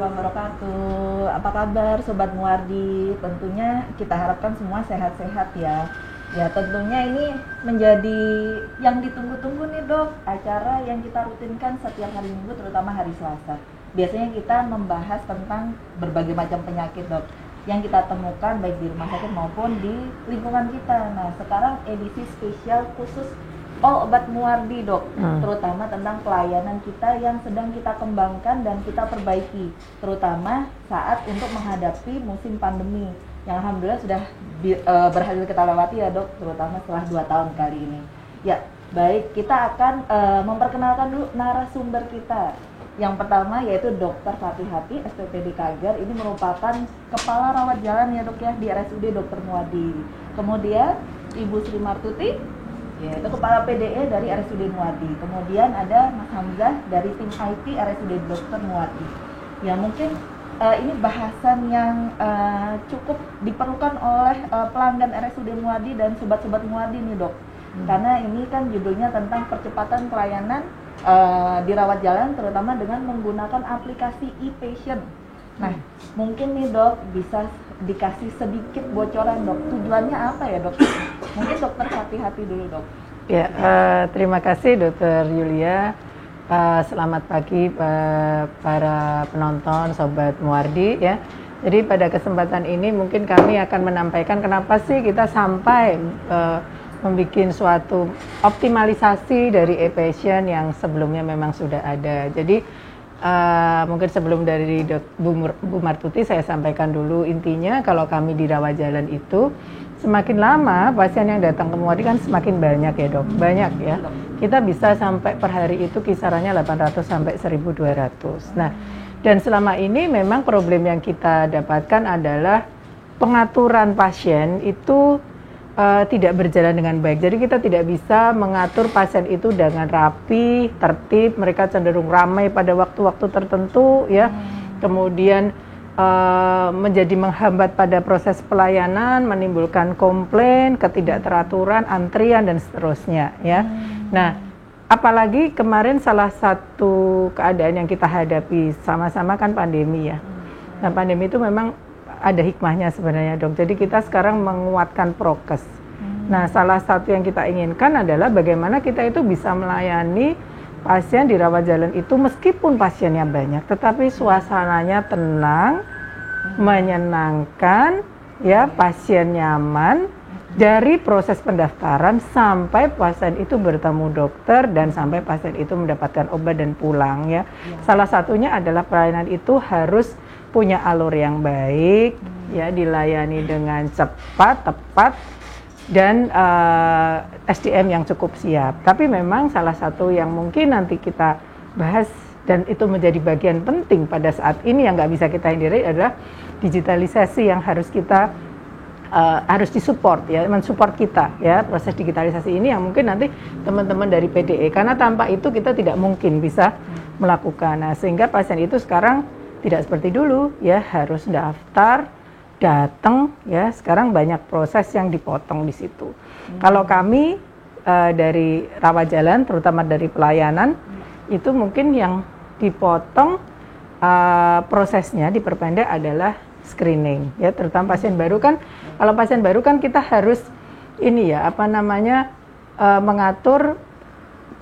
warahmatullahi wabarakatuh. Apa kabar Sobat Muwardi? Tentunya kita harapkan semua sehat-sehat ya. Ya tentunya ini menjadi yang ditunggu-tunggu nih dok, acara yang kita rutinkan setiap hari Minggu terutama hari Selasa. Biasanya kita membahas tentang berbagai macam penyakit dok yang kita temukan baik di rumah sakit maupun di lingkungan kita. Nah sekarang edisi spesial khusus All Obat Muwardi dok, terutama tentang pelayanan kita yang sedang kita kembangkan dan kita perbaiki, terutama saat untuk menghadapi musim pandemi yang alhamdulillah sudah berhasil kita lewati ya dok, terutama setelah 2 tahun kali ini. Ya baik, kita akan memperkenalkan dulu narasumber kita. Yang pertama yaitu Dr. Fatihati, SPPD Kagar. Ini merupakan kepala rawat jalan ya dok ya di RSUD Dr. Muwardi. Kemudian Ibu Sri Martuti, yaitu kepala PDE dari RSUD Muwardi. Kemudian ada Mas Hamzah dari tim IT RSUD Dr. Muwardi. Ya mungkin ini bahasan yang cukup diperlukan oleh pelanggan RSUD Muwardi dan sobat-sobat Muwardi nih dok. Karena ini kan judulnya tentang percepatan pelayanan di rawat jalan, terutama dengan menggunakan aplikasi e-patient. Nah, mungkin nih dok bisa dikasih sedikit bocoran dok, tujuannya apa ya dok? Mungkin dokter hati-hati dulu dok. Ya, terima kasih dokter Yulia. Selamat pagi para penonton Sobat Muwardi ya. Jadi pada kesempatan ini mungkin kami akan menampaikan kenapa sih kita sampai membuat suatu optimalisasi dari e-patient yang sebelumnya memang sudah ada. Jadi mungkin sebelum dari Bu Martuti saya sampaikan dulu intinya kalau kami di rawat jalan itu semakin lama pasien yang datang ke Muwardi kan semakin banyak ya dok, banyak ya. Kita bisa sampai per hari itu kisarannya 800 sampai 1200. Nah, dan selama ini memang problem yang kita dapatkan adalah pengaturan pasien itu tidak berjalan dengan baik. Jadi kita tidak bisa mengatur pasien itu dengan rapi, tertib. Mereka cenderung ramai pada waktu-waktu tertentu ya. Kemudian menjadi menghambat pada proses pelayanan, menimbulkan komplain, ketidakteraturan, antrian dan seterusnya ya. Nah, apalagi kemarin salah satu keadaan yang kita hadapi sama-sama kan pandemi ya. Nah, pandemi itu memang ada hikmahnya sebenarnya dok. Jadi kita sekarang menguatkan prokes. Nah, salah satu yang kita inginkan adalah bagaimana kita itu bisa melayani pasien di rawat jalan itu meskipun pasiennya banyak, tetapi suasananya tenang, menyenangkan, ya pasien nyaman dari proses pendaftaran sampai pasien itu bertemu dokter dan sampai pasien itu mendapatkan obat dan pulang ya. Salah satunya adalah pelayanan itu harus punya alur yang baik, ya dilayani dengan cepat, tepat dan SDM yang cukup siap. Tapi memang salah satu yang mungkin nanti kita bahas dan itu menjadi bagian penting pada saat ini yang nggak bisa kita hindari adalah digitalisasi yang harus kita harus disupport ya, mensupport kita ya proses digitalisasi ini yang mungkin nanti teman-teman dari PDE karena tanpa itu kita tidak mungkin bisa melakukan. Nah, sehingga pasien itu sekarang tidak seperti dulu ya harus daftar datang ya, sekarang banyak proses yang dipotong di situ. Kalau kami dari rawat jalan, terutama dari pelayanan, itu mungkin yang dipotong prosesnya diperpendek adalah screening ya, terutama pasien baru kan. Kalau pasien baru kan kita harus ini ya mengatur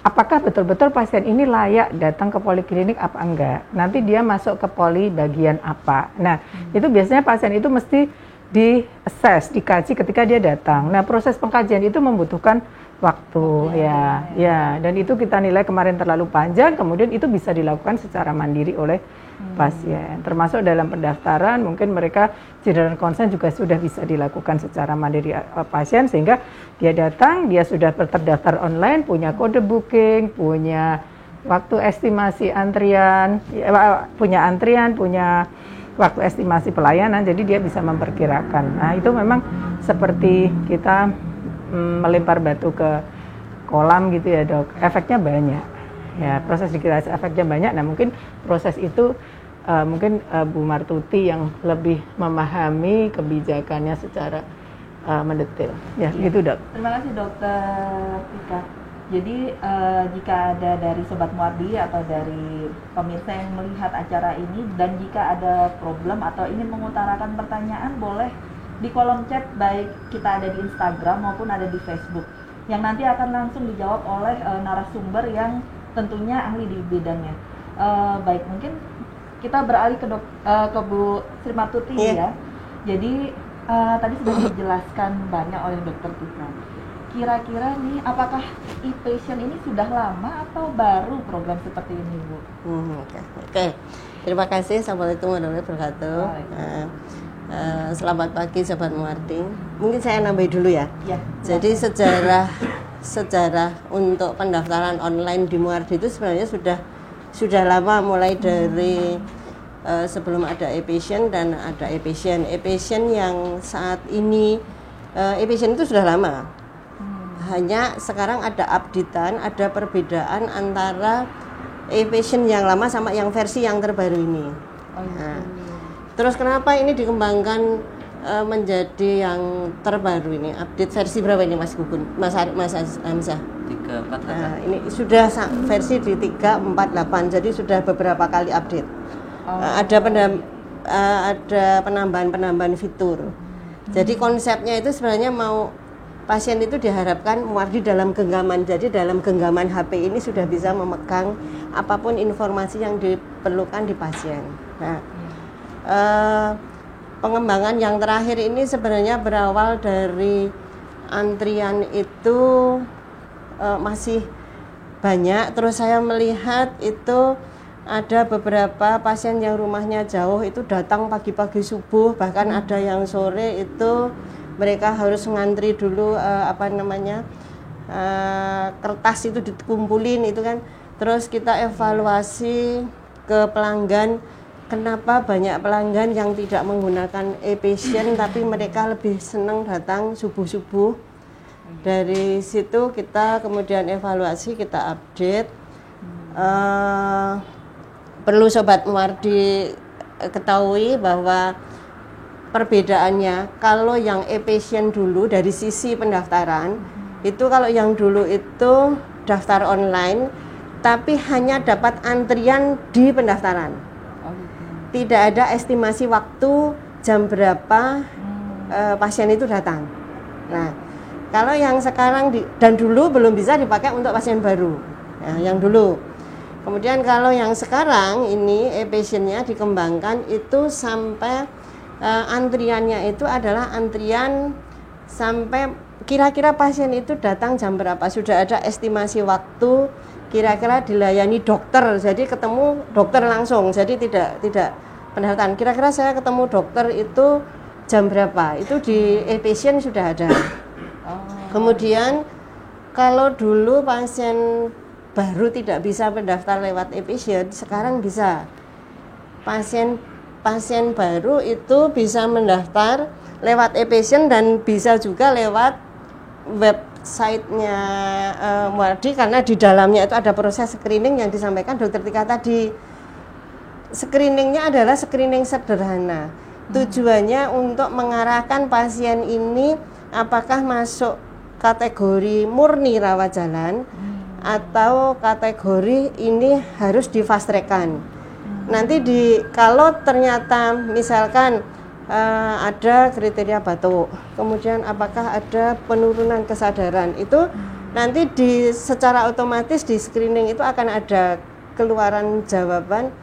apakah betul-betul pasien ini layak datang ke poliklinik apa enggak. Nanti dia masuk ke poli bagian apa. Nah, itu biasanya pasien itu mesti di-assess, dikaji ketika dia datang. Nah, proses pengkajian itu membutuhkan waktu ya. Dan itu kita nilai kemarin terlalu panjang, kemudian itu bisa dilakukan secara mandiri oleh pasien. Termasuk dalam pendaftaran, mungkin mereka general consent juga sudah bisa dilakukan secara mandiri pasien sehingga dia datang, dia sudah terdaftar online, punya kode booking, punya waktu estimasi antrian, punya waktu estimasi pelayanan, jadi dia bisa memperkirakan. Nah, itu memang seperti kita melempar batu ke kolam gitu ya dok, efeknya banyak ya, proses digitalisasi efeknya banyak. Nah, mungkin proses itu mungkin Bu Martuti yang lebih memahami kebijakannya secara mendetail ya, gitu dok. Terima kasih dokter Tika. Jadi jika ada dari Sobat Muardi atau dari pemirsa yang melihat acara ini dan jika ada problem atau ingin mengutarakan pertanyaan, boleh di kolom chat, baik kita ada di Instagram maupun ada di Facebook, yang nanti akan langsung dijawab oleh narasumber yang tentunya ahli di bidangnya. Baik, mungkin kita beralih ke Bu Sri Martuti ya. Jadi tadi sudah dijelaskan banyak oleh Dokter Tika. Kira-kira nih, apakah e-patient ini sudah lama atau baru program seperti ini, Bu? Oke. Terima kasih. Assalamualaikum warahmatullahi wabarakatuh. Selamat pagi Sobat Muardi. Mungkin saya nambahin dulu ya. Jadi sejarah untuk pendaftaran online di Muardi itu sebenarnya sudah lama, mulai dari sebelum ada e-patient dan ada e-patient. E-patient yang saat ini e-patient itu sudah lama. Hanya sekarang ada updatean, ada perbedaan antara e-patient yang lama sama yang versi yang terbaru ini. Nah, terus kenapa ini dikembangkan menjadi yang terbaru ini? Update versi berapa ini Mas Gugun? Mas Hamzah? 348. Nah, ini sudah versi di 348, jadi sudah beberapa kali update. Ada penambahan fitur. Jadi konsepnya itu sebenarnya pasien itu diharapkan Muardi dalam genggaman. Jadi dalam genggaman HP ini sudah bisa memegang apapun informasi yang diperlukan di pasien. Nah, pengembangan yang terakhir ini sebenarnya berawal dari antrian itu masih banyak. Terus saya melihat itu ada beberapa pasien yang rumahnya jauh itu datang pagi-pagi subuh, bahkan ada yang sore itu mereka harus ngantri dulu kertas itu dikumpulin itu kan. Terus kita evaluasi ke pelanggan, kenapa banyak pelanggan yang tidak menggunakan e-patient tapi mereka lebih senang datang subuh-subuh. Dari situ kita kemudian evaluasi, kita update. Perlu Sobat Muardi ketahui bahwa perbedaannya, kalau yang e-patient dulu dari sisi pendaftaran itu, kalau yang dulu itu daftar online tapi hanya dapat antrian di pendaftaran, tidak ada estimasi waktu jam berapa pasien itu datang. Nah, kalau yang sekarang dan dulu belum bisa dipakai untuk pasien baru, yang dulu. Kemudian kalau yang sekarang ini e-patientnya dikembangkan itu sampai antriannya itu adalah antrian sampai kira-kira pasien itu datang jam berapa, sudah ada estimasi waktu, kira-kira dilayani dokter, jadi ketemu dokter langsung, jadi tidak pendaftaran. Kira-kira saya ketemu dokter itu jam berapa, itu di e-patient sudah ada. Kemudian kalau dulu pasien baru tidak bisa mendaftar lewat e-patient, sekarang bisa. Pasien baru itu bisa mendaftar lewat e-patient dan bisa juga lewat websitenya Muardi, karena di dalamnya itu ada proses screening yang disampaikan Dokter Tika tadi. Screeningnya adalah screening sederhana. Tujuannya untuk mengarahkan pasien ini apakah masuk kategori murni rawat jalan atau kategori ini harus di fast track-kan. Nanti kalau ternyata misalkan ada kriteria batuk, kemudian apakah ada penurunan kesadaran, itu nanti secara otomatis di screening itu akan ada keluaran jawaban.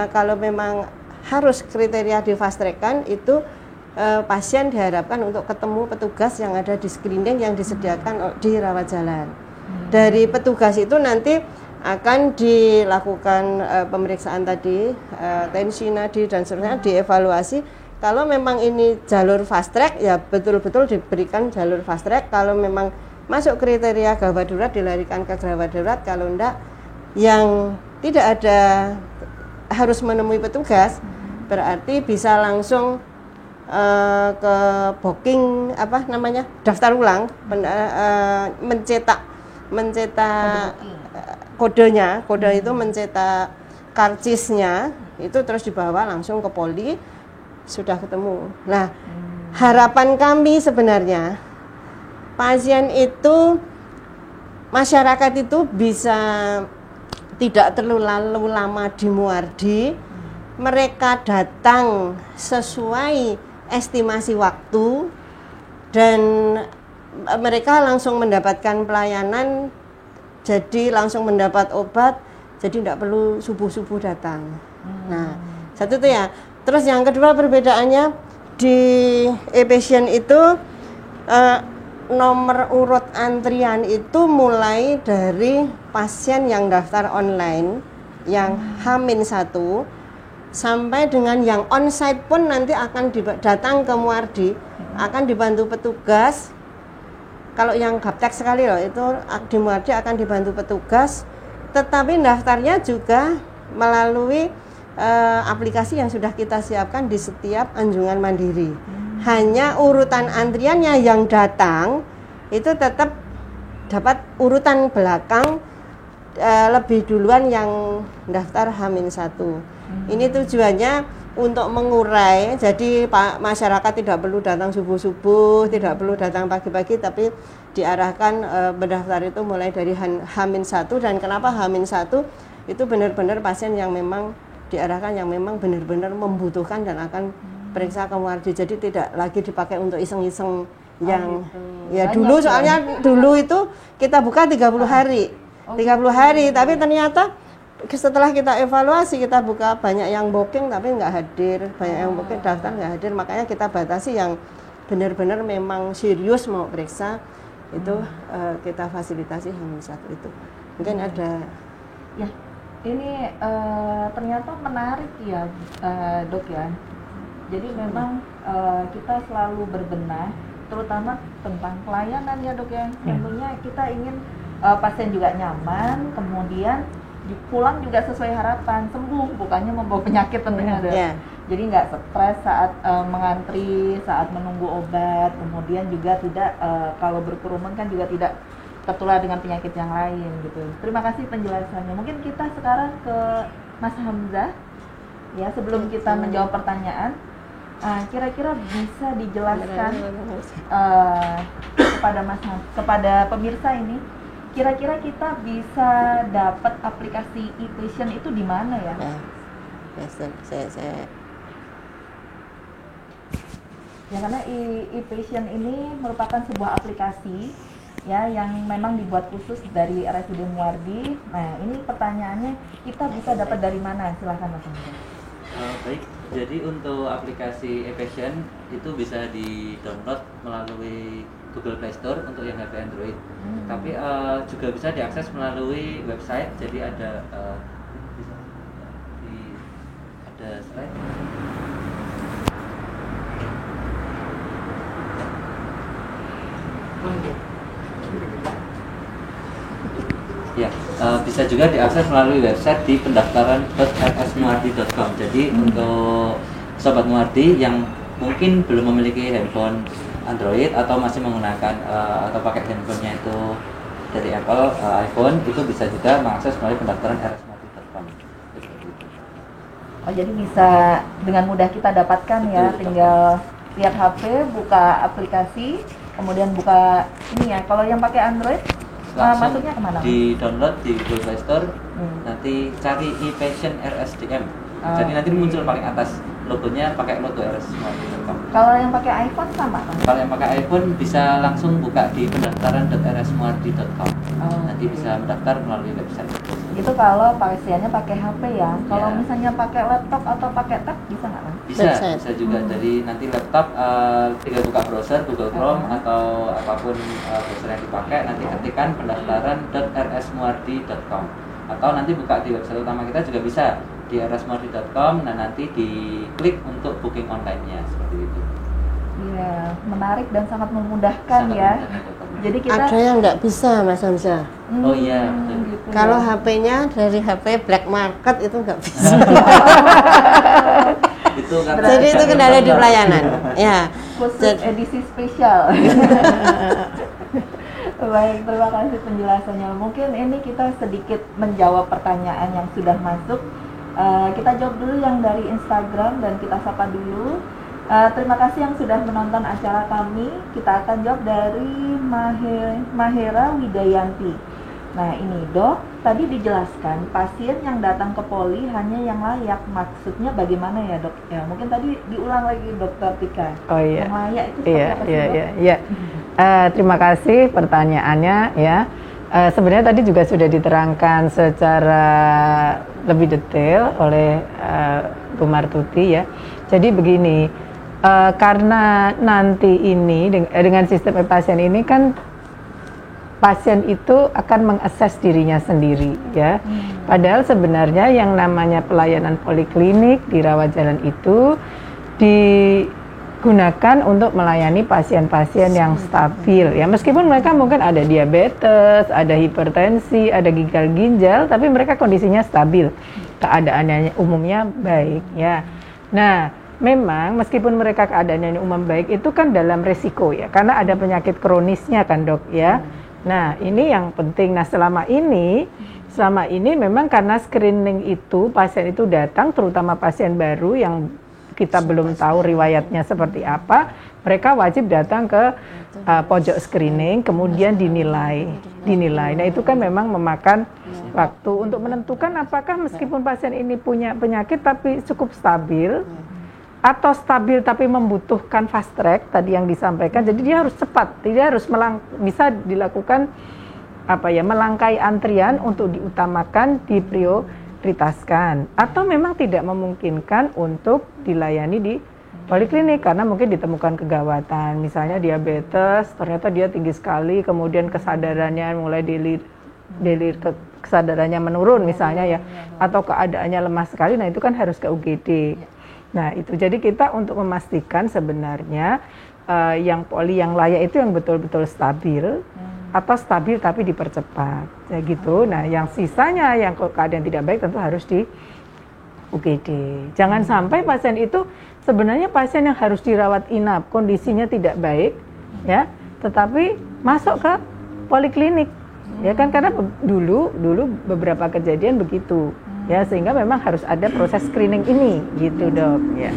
Kalau memang harus kriteria di fast track-kan, itu pasien diharapkan untuk ketemu petugas yang ada di screening yang disediakan di rawat jalan. Dari petugas itu nanti akan dilakukan pemeriksaan tadi, tensi nadi dan seterusnya, dievaluasi. Kalau memang ini jalur fast track, ya betul-betul diberikan jalur fast track. Kalau memang masuk kriteria gawat darurat, dilarikan ke gawat darurat. Kalau enggak, yang tidak ada harus menemui petugas, berarti bisa langsung ke booking daftar ulang, mencetak kodenya, kode itu mencetak karcisnya, itu terus dibawa langsung ke poli, sudah ketemu. Nah, harapan kami sebenarnya pasien itu masyarakat itu bisa tidak terlalu lama di Muardi. Mereka datang sesuai estimasi waktu dan mereka langsung mendapatkan pelayanan, jadi langsung mendapat obat, jadi tidak perlu subuh-subuh datang. Nah, satu itu ya. Terus yang kedua perbedaannya di e-patient itu nomor urut antrian itu mulai dari pasien yang daftar online yang H-1 sampai dengan yang onsite pun nanti akan datang ke Muardi, akan dibantu petugas. Kalau yang gaptek sekali loh, itu di Muardi akan dibantu petugas, tetapi daftarnya juga melalui aplikasi yang sudah kita siapkan di setiap anjungan mandiri. Hanya urutan antriannya yang datang itu tetap dapat urutan belakang, lebih duluan yang daftar H-1. Ini tujuannya untuk mengurai, jadi masyarakat tidak perlu datang subuh-subuh, tidak perlu datang pagi-pagi, tapi diarahkan berdaftar itu mulai dari H-1. Dan kenapa H-1? Itu benar-benar pasien yang memang diarahkan, yang memang benar-benar membutuhkan dan akan periksa ke Muardi. Jadi tidak lagi dipakai untuk iseng-iseng yang gitu. ya Banyak dulu, ya. soalnya dulu itu kita buka 30 hari. 30 hari, tapi ternyata setelah kita evaluasi, kita buka banyak yang booking tapi nggak hadir, banyak yang booking daftar nggak hadir, makanya kita batasi yang benar-benar memang serius mau periksa itu kita fasilitasi H-1 itu. Mungkin ada Ya, ini ternyata menarik ya, Dok ya. Jadi memang kita selalu berbenah, terutama tentang pelayanan ya, Dok ya. Tentunya kita ingin pasien juga nyaman, kemudian pulang juga sesuai harapan, sembuh, bukannya membawa penyakit tentunya, Dok. ya. Jadi nggak stres saat mengantri, saat menunggu obat, kemudian juga tidak kalau berkerumun kan juga tidak tertular dengan penyakit yang lain gitu. Terima kasih penjelasannya. Mungkin kita sekarang ke Mas Hamzah ya, sebelum kita menjawab pertanyaan, kira-kira bisa dijelaskan kepada pemirsa ini, kira-kira kita bisa dapat aplikasi e-patient itu di mana ya? Ya, karena e-patient ini merupakan sebuah aplikasi ya yang memang dibuat khusus dari RSUD Muardi. Nah, ini pertanyaannya, kita bisa dapat dari mana? Silahkan Mas Hamzah. Baik, jadi untuk aplikasi e-patient itu bisa di-download melalui Google Play Store untuk yang HP Android. Tapi juga bisa diakses melalui website. Jadi ada ada slide. Ya, bisa juga diakses melalui website di pendaftaran.rsmuardi.com. Jadi untuk sobat Muardi yang mungkin belum memiliki handphone Android atau masih menggunakan atau pakai handphonenya itu dari Apple, iPhone, itu bisa juga mengakses melalui pendaftaran rsmuardi.com. Oh, jadi bisa dengan mudah kita dapatkan ya, Betul. tinggal lihat HP, buka aplikasi, kemudian buka ini ya. Kalau yang pakai Android, Langsung masuknya kemana? di download di Google Play Store, nanti cari e-patient RSDM. Jadi nanti muncul paling atas logonya, pakai logo rsmuardi.com. Kalau yang pakai iPhone sama kan? Kalau yang pakai iPhone bisa langsung buka di pendaftaran.rsmuardi.com. Nanti bisa mendaftar melalui website. Itu kalau pasiennya pakai HP ya. Kalau Ya. misalnya pakai laptop atau pakai tab bisa nggak kan? Bisa juga. Jadi nanti laptop tinggal buka browser Google Chrome atau apapun browser yang dipakai, nanti ketikkan pendaftaran.rsmuardi.com, atau nanti buka di website utama kita juga bisa di rsmuardi.com. Nah, nanti diklik untuk booking online-nya seperti itu. Iya, menarik dan sangat memudahkan Sangat ya. mudah. Jadi kita Ada yang nggak bisa, Mas Hamzah. Oh iya, betul. gitu Kalau ya. HP-nya dari HP black market itu nggak bisa. Itu karena Jadi itu kendala di pelayanan. Ya. Khusus edisi spesial. Baik, terima kasih penjelasannya. Mungkin ini kita sedikit menjawab pertanyaan yang sudah masuk. Kita jawab dulu yang dari Instagram dan kita sapa dulu. Terima kasih yang sudah menonton acara kami. Kita akan jawab dari Mahera Widayanti. Nah ini dok, tadi dijelaskan pasien yang datang ke poli hanya yang layak. Maksudnya bagaimana ya dok? Ya mungkin tadi diulang lagi dokter Tika. Oh iya. Yang layak itu seperti apa sih dok? Iya. Terima kasih pertanyaannya ya. Sebenarnya tadi juga sudah diterangkan secara lebih detail oleh Bu Martuti ya. Jadi begini, karena nanti ini dengan sistem e-pasien ini kan pasien itu akan mengakses dirinya sendiri ya. Padahal sebenarnya yang namanya pelayanan poliklinik di rawat jalan itu digunakan untuk melayani pasien-pasien yang stabil ya. Meskipun mereka mungkin ada diabetes, ada hipertensi, ada gagal ginjal, tapi mereka kondisinya stabil. Keadaannya umumnya baik ya. Nah, memang meskipun mereka keadaannya umum baik itu kan dalam resiko ya. Karena ada penyakit kronisnya kan, Dok ya. Nah, ini yang penting. Nah, selama ini memang karena screening itu pasien itu datang, terutama pasien baru yang kita belum tahu riwayatnya seperti apa, mereka wajib datang ke pojok screening, kemudian dinilai. Nah, itu kan memang memakan waktu untuk menentukan apakah meskipun pasien ini punya penyakit tapi cukup stabil, atau stabil tapi membutuhkan fast track tadi yang disampaikan. Jadi dia harus cepat, dia harus bisa dilakukan melangkai antrian untuk diutamakan, diprioritaskan, atau memang tidak memungkinkan untuk dilayani di poliklinik karena mungkin ditemukan kegawatan, misalnya diabetes, ternyata dia tinggi sekali, kemudian kesadarannya mulai kesadarannya menurun misalnya ya, atau keadaannya lemah sekali, nah itu kan harus ke UGD. Nah itu, jadi kita untuk memastikan sebenarnya yang poli yang layak itu yang betul-betul stabil atau stabil tapi dipercepat ya gitu. Nah yang sisanya yang keadaan tidak baik tentu harus di UGD. Jangan sampai pasien itu sebenarnya pasien yang harus dirawat inap, kondisinya tidak baik ya, tetapi masuk ke poliklinik ya kan, karena dulu beberapa kejadian begitu. Ya, sehingga memang harus ada proses screening ini, gitu dok. Ya,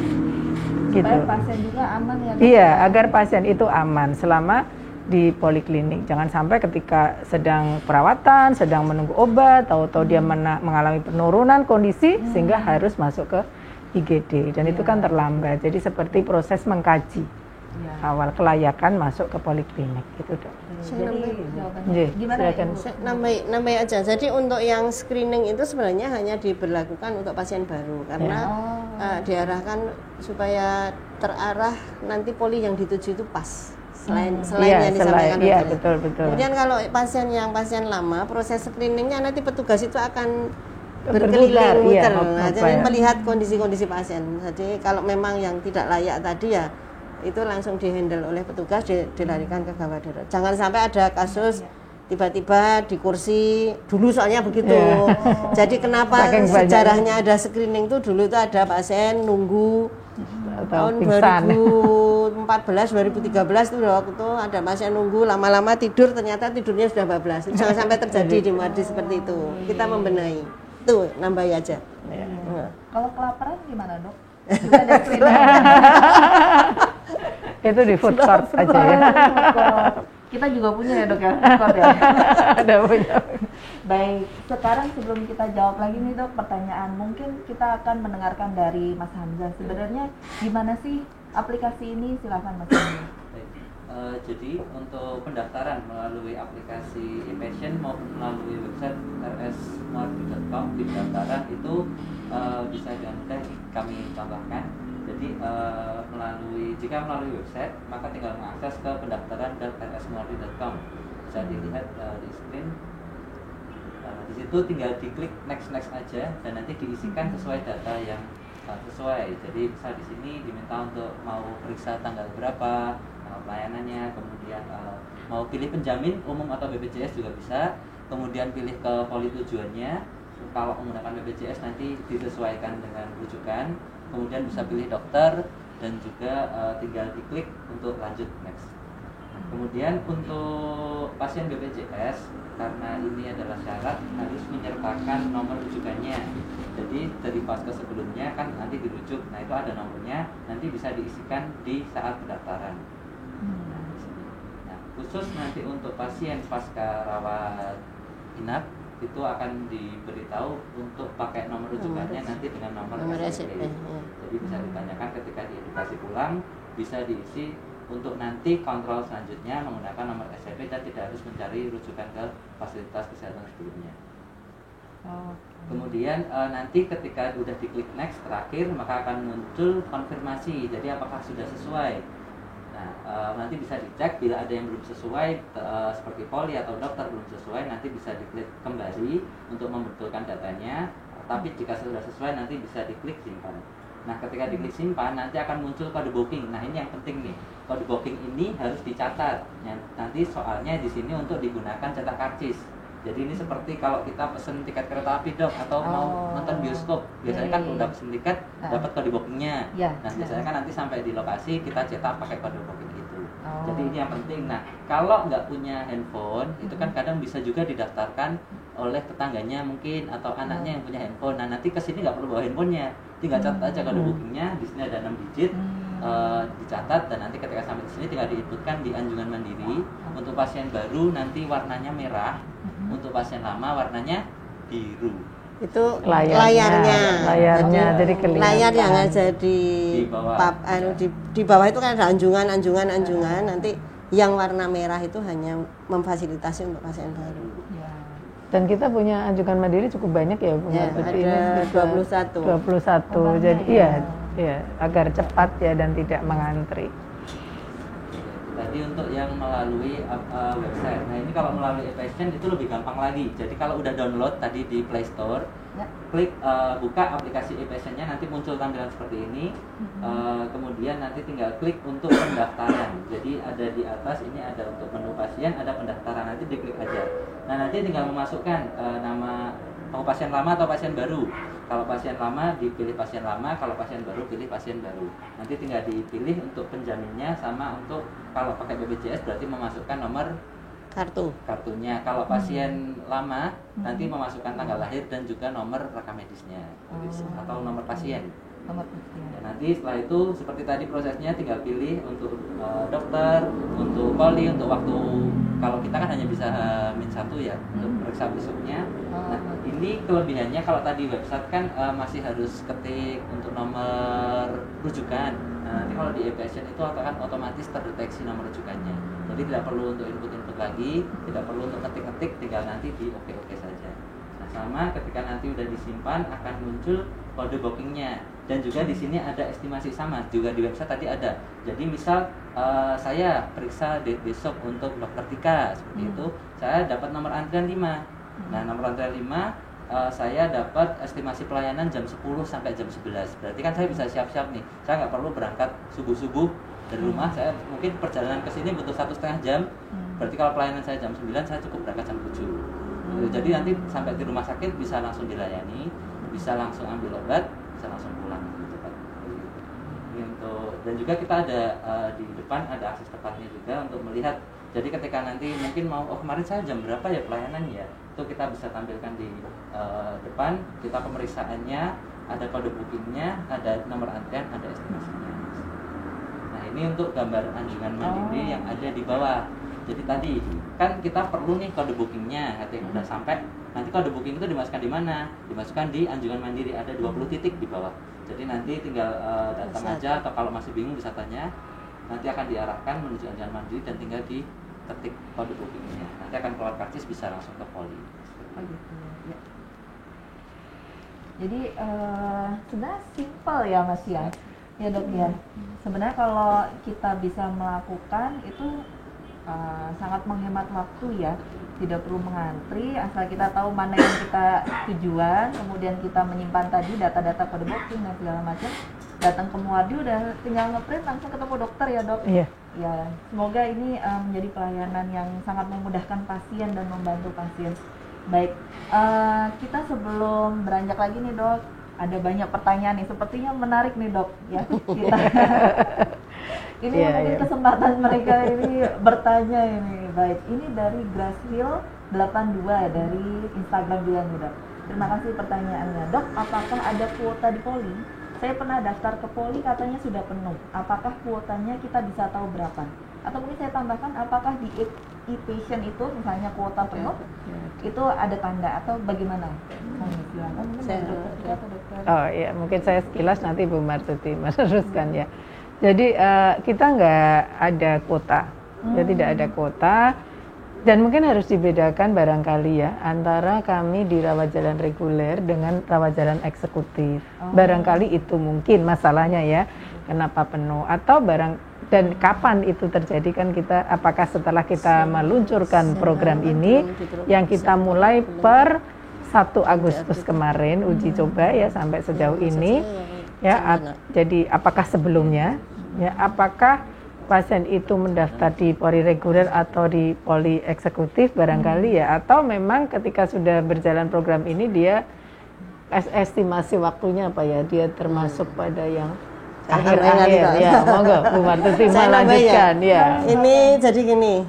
gitu. Supaya pasien juga aman ya dok? Iya, agar pasien itu aman selama di poliklinik. Jangan sampai ketika sedang perawatan, sedang menunggu obat, tahu-tahu dia mengalami penurunan kondisi sehingga harus masuk ke IGD. Dan itu kan terlambat. Jadi seperti proses mengkaji awal kelayakan masuk ke poliklinik, gitu dok. Gimana ya? Nambahin aja. Jadi untuk yang screening itu sebenarnya hanya diberlakukan untuk pasien baru karena diarahkan supaya terarah nanti poli yang dituju itu pas. Selain yang disampaikan betul. Kemudian kalau pasien lama, proses screeningnya nanti petugas itu akan berkeliling muter. Jadi melihat kondisi-kondisi pasien. Jadi kalau memang yang tidak layak tadi ya itu langsung dihandle oleh petugas, dilarikan ke gawat darurat. Jangan sampai ada kasus tiba-tiba di kursi, dulu soalnya begitu. Jadi kenapa sejarahnya ada screening itu, dulu itu ada pasien nunggu tahun 2014, 2013 itu waktu itu ada pasien nunggu lama-lama tidur, ternyata tidurnya sudah bablas. Jangan sampai terjadi di Muardi seperti itu. Kita membenahi. Tuh, nambahin aja. Kalau kelaparan gimana dok? Juga ada screening. Itu di food court aja ya. Kita juga punya ya dok ya, food court ya. Ada punya. Baik, sekarang sebelum kita jawab lagi nih dok pertanyaan, mungkin kita akan mendengarkan dari Mas Hamzah. Sebenarnya gimana sih aplikasi ini? Silakan Mas Hamzah. Jadi untuk pendaftaran melalui aplikasi e-pasien maupun melalui website rsmuardi.com, di pendaftaran itu bisa dengan mudah kami tambahkan. Jadi jika melalui website maka tinggal mengakses ke pendaftaran.rsmuardi.com, bisa dilihat di screen. Di situ tinggal diklik next aja dan nanti diisikan sesuai data yang sesuai. Jadi bisa di sini diminta untuk mau periksa tanggal berapa pelayanannya, kemudian mau pilih penjamin umum atau BPJS juga bisa, kemudian pilih ke poli tujuannya. Kalau menggunakan BPJS nanti disesuaikan dengan rujukan, kemudian bisa pilih dokter dan juga tinggal diklik untuk lanjut next. Kemudian untuk pasien BPJS, karena ini adalah syarat harus menyertakan nomor rujukannya. Jadi dari fase sebelumnya kan nanti dirujuk, nah itu ada nomornya, nanti bisa diisikan di saat pendaftaran. Nah, khusus nanti untuk pasien pasca rawat genap itu akan diberitahu untuk pakai nomor rujukannya nanti dengan nomor SCP. SCP. Jadi bisa ditanyakan ketika diedukasi pulang, bisa diisi untuk nanti kontrol selanjutnya menggunakan nomor SCP dan tidak harus mencari rujukan ke fasilitas kesehatan sebelumnya. Kemudian nanti ketika udah diklik next terakhir, maka akan muncul konfirmasi. Jadi apakah sudah sesuai? Nah, nanti bisa dicek bila ada yang belum sesuai seperti poli atau dokter belum sesuai, nanti bisa diklik kembali untuk membetulkan datanya. Tapi jika sudah sesuai nanti bisa diklik simpan. Nah, ketika diklik simpan nanti akan muncul kode booking. Nah, ini yang penting nih. Kode booking ini harus dicatat. Nanti soalnya di sini untuk digunakan cetak karcis. Jadi ini seperti kalau kita pesen tiket kereta api dok atau mau nonton bioskop, biasanya kan udah pesen tiket dapat kode bookingnya. Nah biasanya kan nanti sampai di lokasi kita cetak pakai kode booking itu. Jadi ini yang penting. Nah kalau nggak punya handphone itu kan kadang bisa juga didaftarkan oleh tetangganya mungkin atau anaknya yang punya handphone. Nah nanti kesini nggak perlu bawa handphonenya, tinggal catat aja kode bookingnya. Di sini ada 6 digit. Dicatat dan nanti ketika sampai di sini tinggal diinputkan di anjungan mandiri. Untuk pasien baru nanti warnanya merah, untuk pasien lama warnanya biru. Itu layarnya jadi kelihatan. Layar yang ada di bawah. Di bawah itu kan ada anjungan. Nanti yang warna merah itu hanya memfasilitasi untuk pasien baru. Dan kita punya anjungan mandiri cukup banyak ya Bu. Ada 21. Jadi iya, agar cepat ya dan tidak mengantri. Tadi untuk yang melalui website. Nah ini kalau melalui e-patient itu lebih gampang lagi. Jadi kalau udah download tadi di Play Store, klik buka aplikasi e-patientnya, nanti muncul tampilan seperti ini. Kemudian nanti tinggal klik untuk pendaftaran. Jadi ada di atas ini ada untuk menu pasien, ada pendaftaran, nanti diklik aja. Nah nanti tinggal memasukkan nama mau pasien lama atau pasien baru. Kalau pasien lama dipilih pasien lama, kalau pasien baru pilih pasien baru. Nanti tinggal dipilih untuk penjaminnya sama untuk kalau pakai BPJS berarti memasukkan nomor kartunya. Kalau pasien lama nanti memasukkan tanggal lahir dan juga nomor rekam medisnya atau nomor pasien. Nanti setelah itu seperti tadi prosesnya tinggal pilih untuk dokter, untuk poli, untuk waktu. Kalau kita kan hanya bisa -1 ya untuk periksa besoknya. Nah ini kelebihannya kalau tadi website kan masih harus ketik untuk nomor rujukan. Nah nanti kalau di e-patient itu akan otomatis terdeteksi nomor rujukannya. Jadi tidak perlu untuk input lagi, tidak perlu untuk ketik-ketik, tinggal nanti di oke saja. Nah sama ketika nanti udah disimpan akan muncul kode bookingnya. Dan juga di sini ada estimasi sama, juga di website tadi ada. Jadi misal saya periksa besok untuk dokter Tika seperti itu, saya dapat nomor antrian 5. Nah nomor antrian 5 saya dapat estimasi pelayanan jam 10 sampai jam 11. Berarti kan saya bisa siap-siap nih. Saya nggak perlu berangkat subuh-subuh dari rumah. Saya mungkin perjalanan ke sini butuh 1,5 jam. Berarti kalau pelayanan saya jam 9, saya cukup berangkat jam 7. Jadi nanti sampai di rumah sakit bisa langsung dilayani, bisa langsung ambil obat, bisa langsung pulang cepat. Dan juga kita ada di depan ada akses tepatnya juga untuk melihat. Jadi ketika nanti mungkin mau kemarin saya jam berapa ya pelayanannya, itu kita bisa tampilkan di depan. Kita pemeriksaannya, ada kode bookingnya, ada nomor antrian, ada estimasinya. Nah ini untuk gambar anjungan mandiri yang ada di bawah. Jadi tadi kan kita perlu nih kode bookingnya, ketika udah sampai nanti kode booking itu dimasukkan di mana? Dimasukkan di anjungan mandiri, ada 20 titik di bawah. Jadi nanti tinggal datang aja atau kalau masih bingung bisa tanya. Nanti akan diarahkan menuju anjungan mandiri dan tinggal diketik kode bookingnya. Nanti akan keluar karcis bisa langsung ke poli. Ya. Jadi sebenarnya simpel ya Mas ya. Ya dok ya. Sebenarnya kalau kita bisa melakukan itu sangat menghemat waktu ya, tidak perlu mengantri, asal kita tahu mana yang kita tujuan, kemudian kita menyimpan tadi data-data kode booking dan segala macam, datang ke Muardi udah tinggal ngeprint langsung ketemu dokter ya dok. Iya. Ya, semoga ini menjadi pelayanan yang sangat memudahkan pasien dan membantu pasien. Baik, kita sebelum beranjak lagi nih dok, ada banyak pertanyaan nih, sepertinya menarik nih dok ya kita. Ini mungkin kesempatan mereka ini bertanya ini. Baik, ini dari Grashill 82 dari Instagram juga nih dok. Terima kasih pertanyaannya. Dok, apakah ada kuota di poli? Saya pernah daftar ke poli katanya sudah penuh. Apakah kuotanya kita bisa tahu berapa? Atau mungkin saya tambahkan, apakah di e-patient itu misalnya kuota penuh, itu ada tanda atau bagaimana? Silakan mungkin Saya- dari dokter atau dokter. Oh iya, mungkin saya sekilas nanti Bu Martuti meneruskan ya. Jadi kita nggak ada kuota, ya tidak ada kuota. Dan mungkin harus dibedakan barangkali ya antara kami di rawat jalan reguler dengan rawat jalan eksekutif. Barangkali itu mungkin masalahnya ya, kenapa penuh atau dan kapan itu terjadi kan kita apakah setelah kita meluncurkan program ini yang kita mulai per 1 Agustus kemarin uji coba ya sampai sejauh ini ya jadi apakah sebelumnya ya apakah pasien itu mendaftar di poli reguler atau di poli eksekutif barangkali ya atau memang ketika sudah berjalan program ini dia estimasi waktunya apa ya dia termasuk pada yang akhir-akhir ya monggo Bu Martuti melanjutkan ya. Ini jadi gini,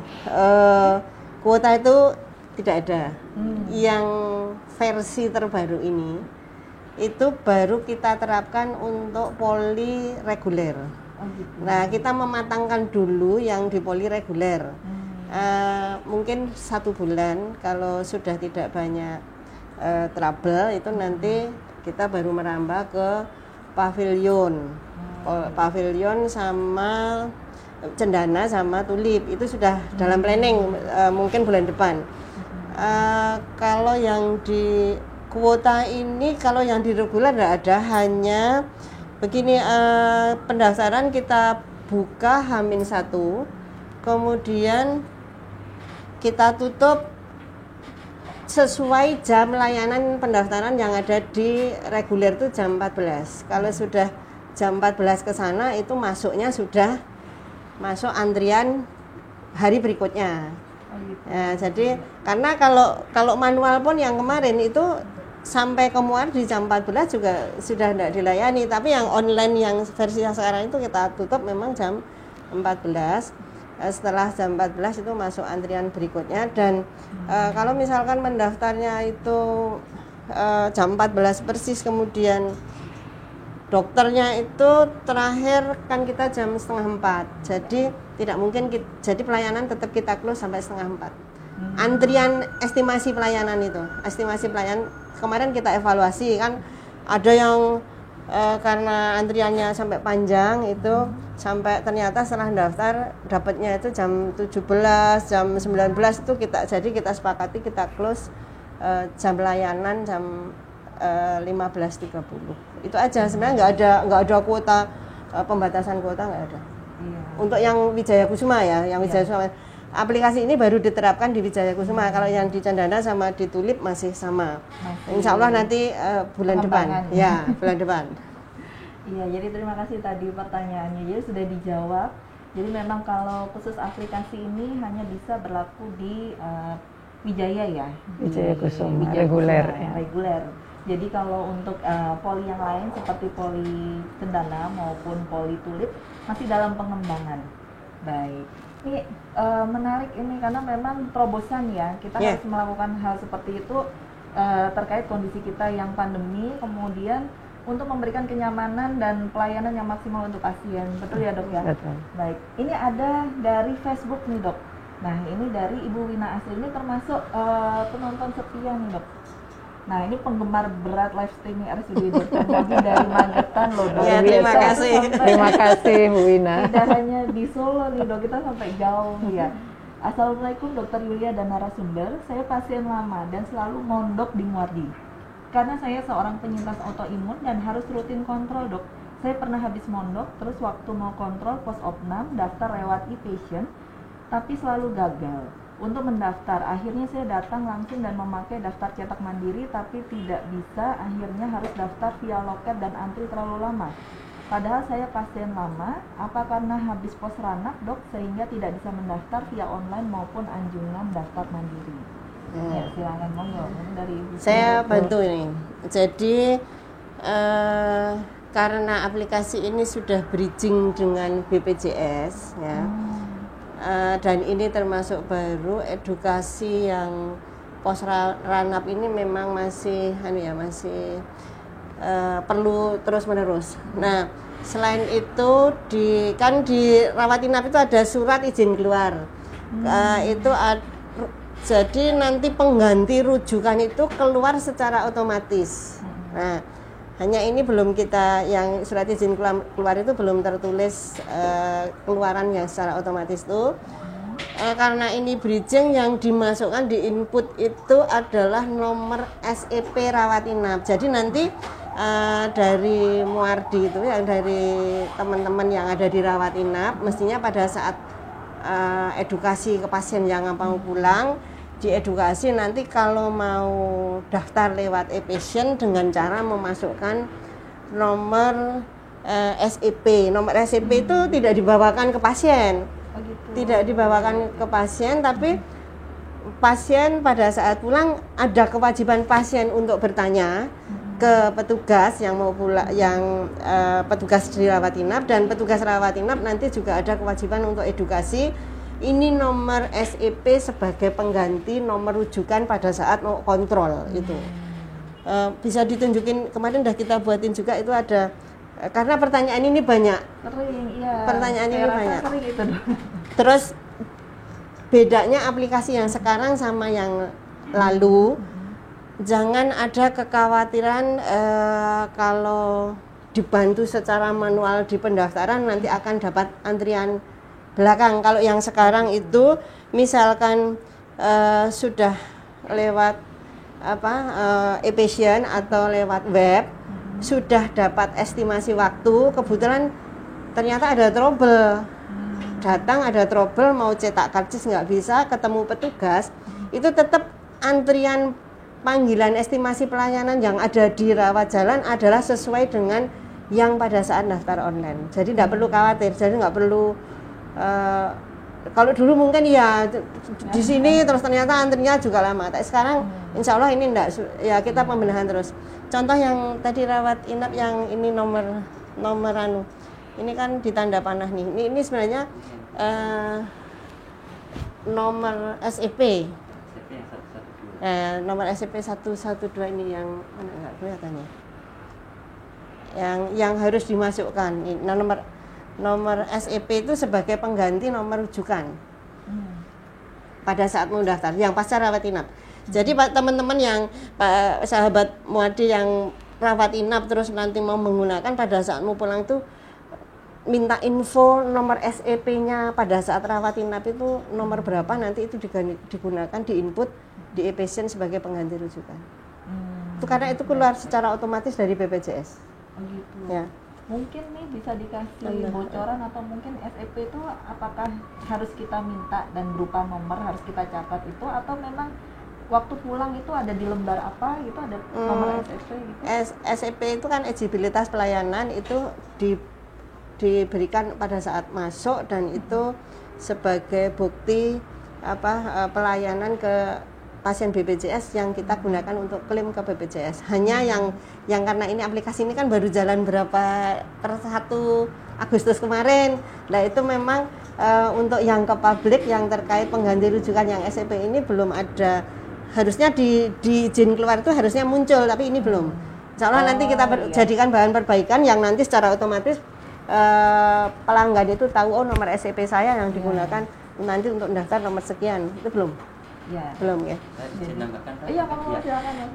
kuota itu tidak ada. Yang versi terbaru ini itu baru kita terapkan untuk poli reguler. Nah, kita mematangkan dulu yang di poli reguler. Mungkin 1 bulan kalau sudah tidak banyak trouble itu nanti kita baru merambah ke pavilion. Pavilion sama cendana sama tulip itu sudah dalam planning mungkin bulan depan. Kalau yang di kuota ini, kalau yang di reguler tidak ada, hanya begini, pendaftaran kita buka H-1, kemudian kita tutup sesuai jam layanan pendaftaran yang ada di reguler itu jam 14. Kalau sudah jam 14 ke sana itu masuknya sudah masuk antrian hari berikutnya. Ya, jadi karena kalau manual pun yang kemarin itu sampai ke Muardi jam 14 juga sudah tidak dilayani, tapi yang online yang versi yang sekarang itu kita tutup memang jam 14. Setelah jam 14 itu masuk antrian berikutnya dan kalau misalkan mendaftarnya itu jam 14 persis kemudian dokternya itu terakhir kan kita jam 3:30, jadi tidak mungkin jadi pelayanan tetap kita close sampai 3:30. Antrian estimasi pelayanan itu, estimasi pelayanan kemarin kita evaluasi kan ada yang karena antriannya sampai panjang itu sampai ternyata setelah daftar dapatnya itu jam 17, jam 19 itu kita sepakati kita close jam pelayanan jam 15.30. Itu aja sebenarnya nggak ada kuota pembatasan kuota nggak ada. Iya. Untuk yang Wijaya Kusuma ya, yang Wijaya Kusuma aplikasi ini baru diterapkan di Wijaya Kusuma. Kalau yang di Cendana sama di Tulip masih sama. Insya Allah nanti bulan depan. Ya, bulan depan. Iya, jadi terima kasih tadi pertanyaannya. Jadi sudah dijawab. Jadi memang kalau khusus aplikasi ini hanya bisa berlaku di Wijaya ya. Wijaya Kusuma, Wijaya reguler, Kusuma, ya. reguler. Jadi kalau untuk poli yang lain seperti poli Cendana maupun poli Tulip masih dalam pengembangan. Baik. Ini menarik ini karena memang terobosan ya. Kita harus melakukan hal seperti itu terkait kondisi kita yang pandemi, kemudian untuk memberikan kenyamanan dan pelayanan yang maksimal untuk pasien. Betul ya dok ya? Betul. Baik. Ini ada dari Facebook nih dok. Nah ini dari Ibu Wina Asri, ini termasuk penonton setia nih dok. Nah ini penggemar berat live streaming RSUD Dr. Nabi dari Magetan loh dok. Ya, terima kasih. Terima kasih Bu Wina. Tidak hanya di Solo nih dok, kita sampai jauh ya. Assalamualaikum Dr. Yulia dan narasumber. Saya pasien lama dan selalu mondok di Muardi. Karena saya seorang penyintas autoimun dan harus rutin kontrol dok. Saya pernah habis mondok, terus waktu mau kontrol pos opnam, daftar lewat e-patient, tapi selalu gagal. Untuk mendaftar, akhirnya saya datang langsung dan memakai daftar cetak mandiri, tapi tidak bisa, akhirnya harus daftar via loket dan antri terlalu lama. Padahal saya pasien lama, apa karena habis pos ranak dok, sehingga tidak bisa mendaftar via online maupun anjungan daftar mandiri. Ya, silakan monggo dari Ibu. Saya bantu ini. Jadi karena aplikasi ini sudah bridging dengan BPJS ya. Dan ini termasuk baru edukasi yang pos ranap ini memang masih masih perlu terus menerus. Nah selain itu di rawat inap itu ada surat izin keluar. Jadi nanti pengganti rujukan itu keluar secara otomatis. Nah, hanya ini belum kita, yang surat izin keluar itu belum tertulis keluaran yang secara otomatis itu. Karena ini bridging, yang dimasukkan di input itu adalah nomor SEP rawat inap. Jadi nanti dari Muardi itu, yang dari teman-teman yang ada di rawat inap, mestinya pada saat edukasi ke pasien yang mau pulang, diedukasi nanti kalau mau daftar lewat e-patient dengan cara memasukkan nomor SEP. Nomor SEP itu tidak dibawakan ke pasien. Tidak dibawakan ke pasien, tapi pasien pada saat pulang ada kewajiban pasien untuk bertanya ke petugas yang mau pulang, yang petugas di rawat inap, dan petugas rawat inap nanti juga ada kewajiban untuk edukasi. Ini nomor SEP sebagai pengganti nomor rujukan pada saat mau kontrol itu. Bisa ditunjukin, kemarin udah kita buatin juga itu ada, karena pertanyaan ini banyak. Sering, iya. Pertanyaan ini banyak. Sering itu. Terus bedanya aplikasi yang sekarang sama yang lalu, jangan ada kekhawatiran kalau dibantu secara manual di pendaftaran nanti akan dapat antrian belakang. Kalau yang sekarang itu misalkan sudah lewat e-patient atau lewat web, sudah dapat estimasi waktu, kebetulan ternyata ada trouble, datang ada trouble, mau cetak karcis nggak bisa, ketemu petugas, itu tetap antrian panggilan estimasi pelayanan yang ada di rawat jalan adalah sesuai dengan yang pada saat daftar online. Jadi nggak perlu khawatir, jadi nggak perlu kalau dulu mungkin ya di sini terus ternyata antrinya juga lama. Tapi sekarang insya Allah ini enggak, ya kita pembenahan terus. Contoh yang tadi rawat inap yang ini nomor ini kan ditanda panah nih. Ini sebenarnya nomor SEP. Nomor SEP 112 ini yang mana enggak kelihatan ya. Yang harus dimasukkan. Nah, nomor SEP itu sebagai pengganti nomor rujukan pada saat mendaftar yang pasca rawat inap. Jadi teman-teman yang sahabat Muardi yang rawat inap terus nanti mau menggunakan pada saat mau pulang itu minta info nomor SEP-nya pada saat rawat inap itu nomor berapa, nanti itu digunakan di input di e-patient sebagai pengganti rujukan. Itu karena itu keluar secara otomatis dari BPJS. Gitu. Ya. Mungkin nih bisa dikasih bocoran atau mungkin SEP itu apakah harus kita minta dan berupa nomor harus kita catat itu, atau memang waktu pulang itu ada di lembar apa gitu, ada nomor SEP gitu? SEP itu kan eligibilitas pelayanan, itu diberikan pada saat masuk dan itu sebagai bukti pelayanan ke pasien BPJS yang kita gunakan untuk klaim ke BPJS. Hanya yang karena ini aplikasi ini kan baru jalan berapa per 1 Agustus kemarin. Nah itu memang untuk yang ke publik yang terkait pengganti rujukan yang SEP ini belum ada. Harusnya di izin keluar itu harusnya muncul, tapi ini belum. Insya Allah nanti kita jadikan bahan perbaikan yang nanti secara otomatis pelanggan itu tahu, oh nomor SEP saya yang digunakan nanti untuk mendaftar nomor sekian. Itu belum. Ya. Belum ya. Saya nambahkan, Pak. Iya, kalau Ya. silakan ya.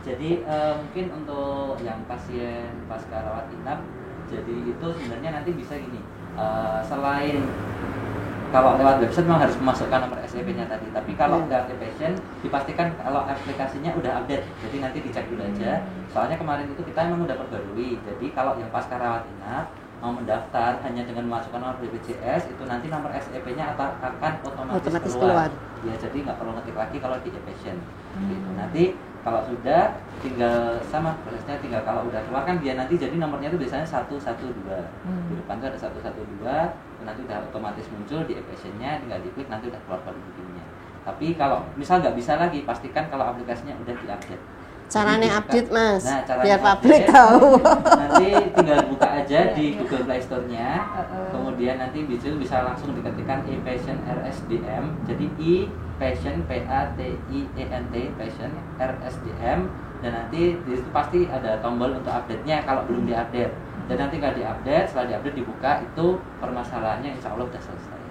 Jadi mungkin untuk yang pasien pasca rawat inap, jadi itu sebenarnya nanti bisa gini, selain kalau lewat website memang harus memasukkan nomor SEP-nya tadi, tapi kalau lewat e-patient dipastikan kalau aplikasinya udah update, jadi nanti dicek dulu aja. Soalnya kemarin itu kita memang udah perbarui, jadi kalau yang pasca rawat inap mau mendaftar hanya dengan memasukkan nomor BPJS, itu nanti nomor SEP-nya akan otomatis keluar. Ya, jadi nggak perlu ngetik lagi kalau di e-patient. Gitu. Nanti kalau sudah tinggal sama prosesnya, tinggal kalau udah keluar kan dia nanti jadi nomornya itu biasanya 112. Di depan itu ada 112, nanti udah otomatis muncul di e-patient-nya, tinggal diklik nanti udah keluar kode booking-nya. Tapi kalau misal nggak bisa lagi, pastikan kalau aplikasinya udah di-update. Caranya update Mas, nah, biar publik tahu. Nanti tinggal buka aja di Google Play Store-nya, kemudian nanti bisa langsung diketikkan e-patient RSDM, jadi e-patient PATIENT patient RSDM, dan nanti di situ pasti ada tombol untuk update-nya kalau belum diupdate. Dan nanti kalau diupdate, setelah diupdate dibuka, itu permasalahannya insya Allah sudah selesai.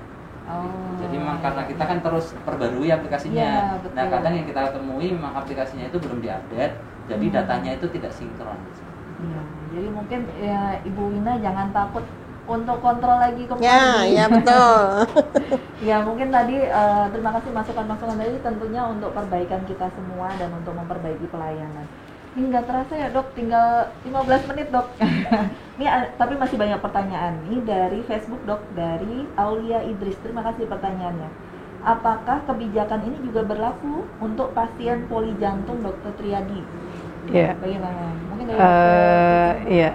Oh. Jadi memang karena kita kan terus perbarui aplikasinya. Iya, betul. Nah kadang yang kita temui memang aplikasinya itu belum diupdate, jadi datanya itu tidak sinkron. Iya, jadi mungkin ya Ibu Wina jangan takut untuk kontrol lagi kembali. Ya betul. Ya mungkin tadi terima kasih masukan-masukan tadi tentunya untuk perbaikan kita semua dan untuk memperbaiki pelayanan. Ini nggak terasa ya dok, tinggal 15 menit dok. Ini tapi masih banyak pertanyaan. Ini dari Facebook dok, dari Aulia Idris. Terima kasih pertanyaannya. Apakah kebijakan ini juga berlaku untuk pasien poli jantung Dokter Triadi? Iya. Bagaimana? Mungkin dari Iya.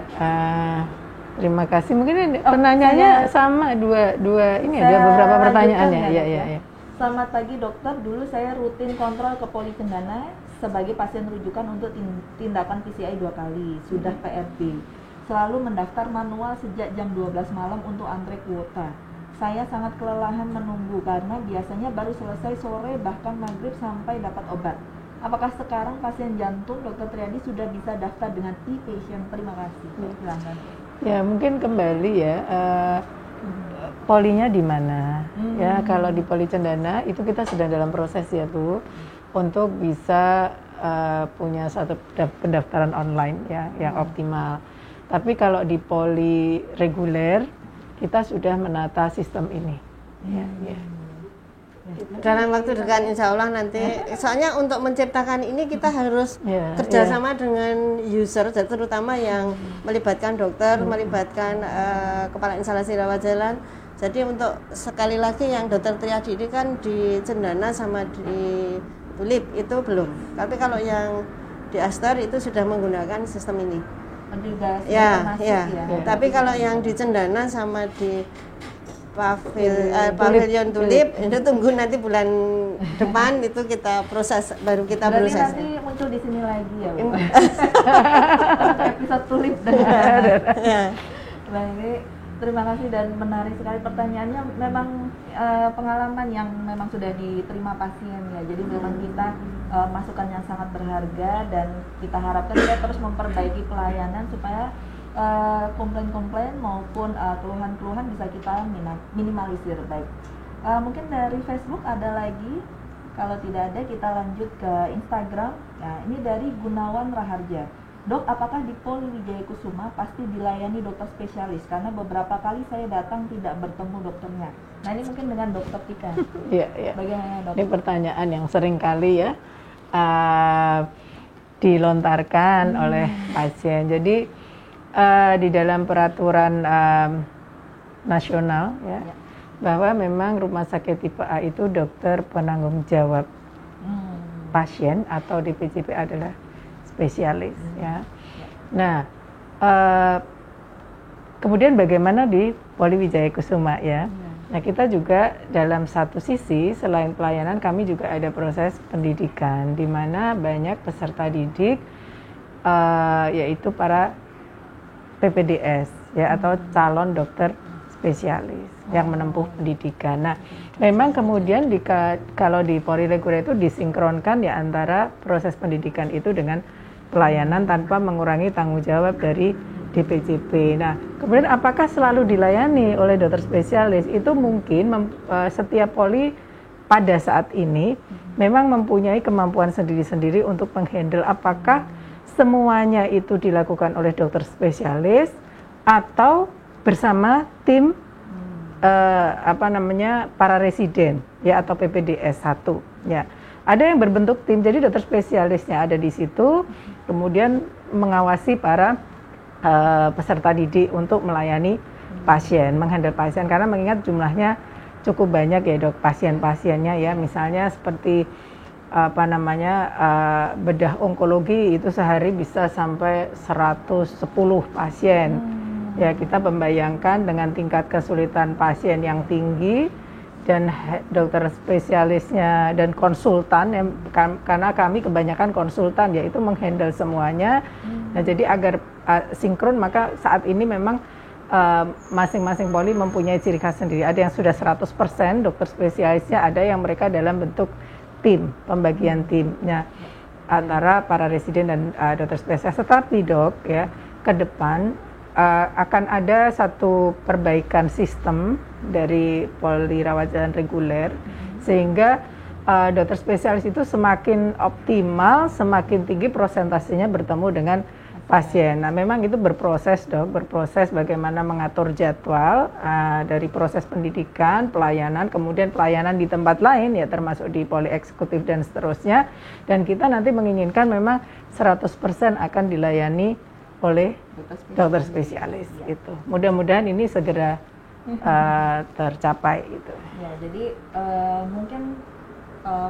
Terima kasih. Mungkin ini pertanyaannya sama dua ini ada beberapa pertanyaannya. Iya. Selamat pagi dokter. Dulu saya rutin kontrol ke Poli Cendana sebagai pasien rujukan untuk tindakan PCI 2 kali. Sudah PRB. Selalu mendaftar manual sejak jam 12 malam untuk antre kuota. Saya sangat kelelahan menunggu karena biasanya baru selesai sore bahkan maghrib sampai dapat obat. Apakah sekarang pasien jantung Dokter Triadi sudah bisa daftar dengan e-patient? Terima kasih. Silakan. Ya mungkin kembali ya polinya di mana ya. Kalau di Poli Cendana itu kita sedang dalam proses ya Bu untuk bisa punya satu pendaftaran online ya yang optimal. Tapi kalau di poli reguler kita sudah menata sistem ini. Ya. Dalam waktu dekat insya Allah nanti, soalnya untuk menciptakan ini kita harus kerjasama dengan user, terutama yang melibatkan dokter, melibatkan kepala instalasi rawat jalan. Jadi untuk sekali lagi yang Dokter Triadi ini kan di Cendana sama di Tulip itu belum. Tapi kalau yang di Aster itu sudah menggunakan sistem ini. Ya. Tapi kalau yang di Cendana sama di Pavilion Tulip itu tunggu nanti bulan depan itu kita proses, baru kita berarti proses. Nanti muncul di sini lagi ya Bu. Episode Tulip Ya. Baik, terima kasih dan menarik sekali pertanyaannya. Memang pengalaman yang memang sudah diterima pasien ya. Jadi memang kita masukan yang sangat berharga dan kita harapkan kita terus memperbaiki pelayanan supaya komplain-komplain maupun keluhan-keluhan bisa kita minimalisir. Baik, mungkin dari Facebook ada lagi. Kalau tidak ada kita lanjut ke Instagram. Nah ini dari Gunawan Raharja. Dok, apakah di Poli Wijaya Kusuma pasti dilayani dokter spesialis? Karena beberapa kali saya datang tidak bertemu dokternya. Nah ini mungkin dengan dokter Tika. Iya. Bagaimana dok? Ini pertanyaan yang sering kali ya dilontarkan oleh pasien. Jadi di dalam peraturan nasional ya, bahwa memang rumah sakit tipe A itu dokter penanggung jawab pasien atau DPJP adalah spesialis ya. Nah, kemudian bagaimana di Poli Wijaya Kusuma ya? Nah kita juga dalam satu sisi selain pelayanan kami juga ada proses pendidikan di mana banyak peserta didik yaitu para PPDS ya atau calon dokter spesialis yang menempuh pendidikan. Nah, memang kemudian kalau di Polri reguler itu disinkronkan ya antara proses pendidikan itu dengan pelayanan tanpa mengurangi tanggung jawab dari DPJP. Nah, kemudian apakah selalu dilayani oleh dokter spesialis? Itu mungkin setiap poli pada saat ini memang mempunyai kemampuan sendiri-sendiri untuk menghandle apakah semuanya itu dilakukan oleh dokter spesialis atau bersama tim para residen ya atau PPDS 1 ya. Ada yang berbentuk tim, jadi dokter spesialisnya ada di situ, kemudian mengawasi para peserta didik untuk melayani pasien, menghandle pasien karena mengingat jumlahnya cukup banyak ya dok pasien-pasiennya ya, misalnya seperti bedah onkologi itu sehari bisa sampai 110 pasien. Ya, kita membayangkan dengan tingkat kesulitan pasien yang tinggi dan dokter spesialisnya dan konsultan karena kami kebanyakan konsultan yaitu menghandle semuanya. Nah, jadi agar sinkron maka saat ini memang masing-masing poli mempunyai ciri khas sendiri. Ada yang sudah 100% dokter spesialisnya, ada yang mereka dalam bentuk tim, pembagian timnya antara para residen dan dokter spesialis. Tetapi dok ya, ke depan akan ada satu perbaikan sistem dari poli rawat jalan reguler sehingga dokter spesialis itu semakin optimal, semakin tinggi prosentasenya bertemu dengan pasien. Nah, memang itu berproses dok, berproses bagaimana mengatur jadwal dari proses pendidikan, pelayanan, kemudian pelayanan di tempat lain ya termasuk di poli eksekutif dan seterusnya. Dan kita nanti menginginkan memang 100% akan dilayani oleh dokter spesialis itu. Mudah-mudahan ini segera tercapai itu. Ya, jadi mungkin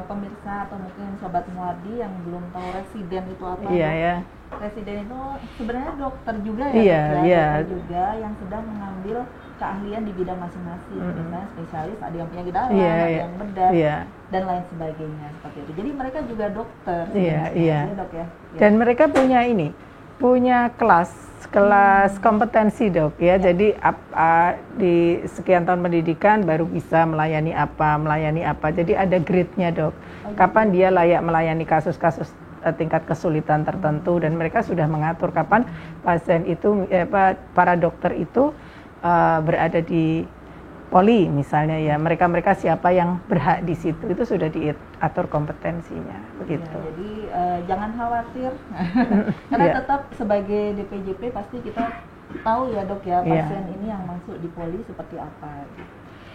pemirsa atau mungkin sobat Muardi yang belum tahu residen itu apa. Iya ya. Residen itu sebenarnya dokter juga ya, Iya, iya. dokter juga yang sedang mengambil keahlian di bidang masing-masing. Misalnya spesialis, ada yang penyakit dalam, Iya, ada iya. yang bedah, Iya. dan lain sebagainya seperti itu. Jadi mereka juga dokter. Iya, sebenarnya, iya. ya, dok ya. Iya. Dan mereka punya kelas kompetensi dok ya. Jadi di sekian tahun pendidikan baru bisa melayani apa. Jadi ada grade-nya dok. Kapan dia layak melayani kasus-kasus tingkat kesulitan tertentu dan mereka sudah mengatur kapan pasien itu para dokter itu berada di poli misalnya ya. Mereka siapa yang berhak di situ itu sudah diatur kompetensinya begitu. Ya, jadi jangan khawatir karena tetap sebagai DPJP pasti kita tahu ya dok ya pasien ini yang masuk di poli seperti apa.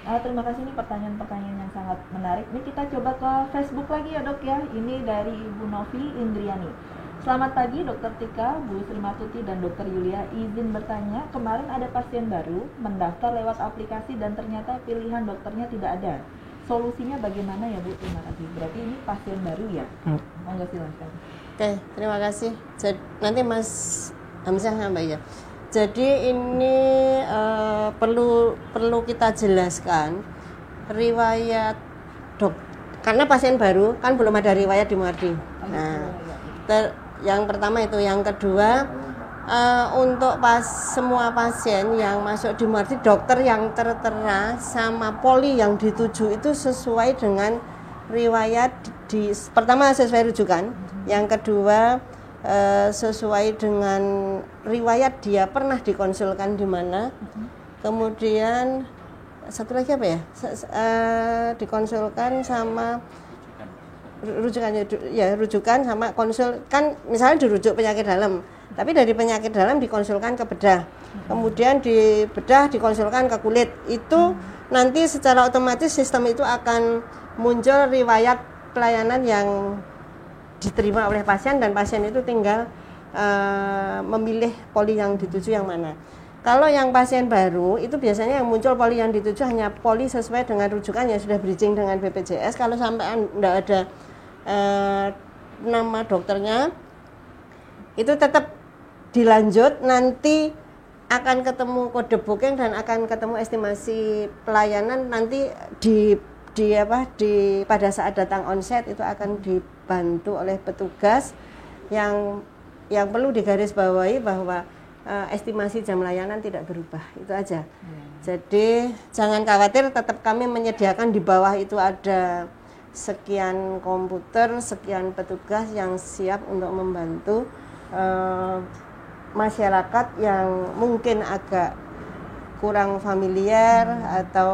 Terima kasih, ini pertanyaan-pertanyaan yang sangat menarik. Ini kita coba ke Facebook lagi ya dok ya. Ini dari Ibu Novi Indriani. Selamat pagi Dokter Tika, Bu Sri Martuti dan Dokter Yulia. Izin bertanya, kemarin ada pasien baru mendaftar lewat aplikasi dan ternyata pilihan dokternya tidak ada. Solusinya bagaimana ya Bu? Terima kasih. Berarti ini pasien baru ya? Monggo silakan. Oke, terima kasih. Nanti Mas Hamzah Mbak ya. Jadi ini perlu kita jelaskan riwayat karena pasien baru kan belum ada riwayat di Muardi. Nah, yang pertama itu, yang kedua untuk semua pasien yang masuk di Muardi, dokter yang tertera sama poli yang dituju itu sesuai dengan riwayat pertama sesuai rujukan, yang kedua sesuai dengan riwayat dia pernah dikonsulkan di mana, kemudian satu lagi apa ya, dikonsulkan sama rujukan sama konsul, kan misalnya dirujuk penyakit dalam, tapi dari penyakit dalam dikonsulkan ke bedah, kemudian di bedah dikonsulkan ke kulit, itu nanti secara otomatis sistem itu akan muncul riwayat pelayanan yang diterima oleh pasien dan pasien itu tinggal memilih poli yang dituju yang mana. Kalau yang pasien baru itu biasanya yang muncul poli yang dituju hanya poli sesuai dengan rujukan yang sudah bridging dengan BPJS. Kalau sampai tidak ada nama dokternya, itu tetap dilanjut, nanti akan ketemu kode booking dan akan ketemu estimasi pelayanan nanti pada saat datang onset itu akan dibantu oleh petugas yang perlu digarisbawahi bahwa estimasi jam layanan tidak berubah, itu aja. Jadi jangan khawatir, tetap kami menyediakan di bawah itu ada sekian komputer, sekian petugas yang siap untuk membantu masyarakat yang mungkin agak kurang familiar atau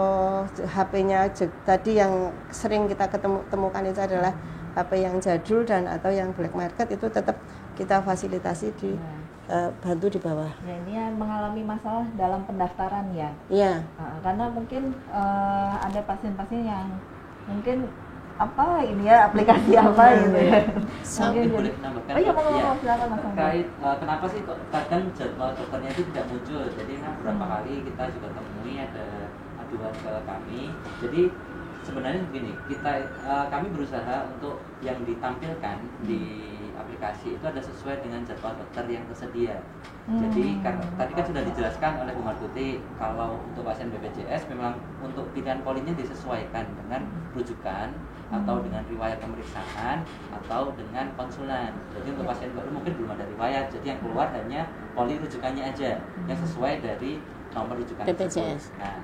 HP-nya tadi yang sering kita temukan itu adalah HP yang jadul dan atau yang black market, itu tetap kita fasilitasi bantu di bawah. Ya, ini yang mengalami masalah dalam pendaftaran ya. Iya. Karena mungkin ada pasien-pasien yang mungkin aplikasi apa gitu ya. Mungkin boleh menambahkan. Oh iya, mau silakan Mas. Terkait kenapa sih kok kadang jadwal dokternya itu tidak muncul. Jadi beberapa kali kita juga temui ada aduan ke kami. Jadi sebenarnya begini, kami berusaha untuk yang ditampilkan di aplikasi itu ada sesuai dengan jadwal dokter yang tersedia. Jadi tadi kan sudah dijelaskan oleh Bu Martuti, kalau untuk pasien BPJS memang untuk pilihan polinya disesuaikan dengan rujukan atau dengan riwayat pemeriksaan atau dengan konsulan. Jadi untuk pasien baru mungkin belum ada riwayat, jadi yang keluar hanya poli rujukannya aja yang sesuai dari nomor rujukan BPJS. Nah,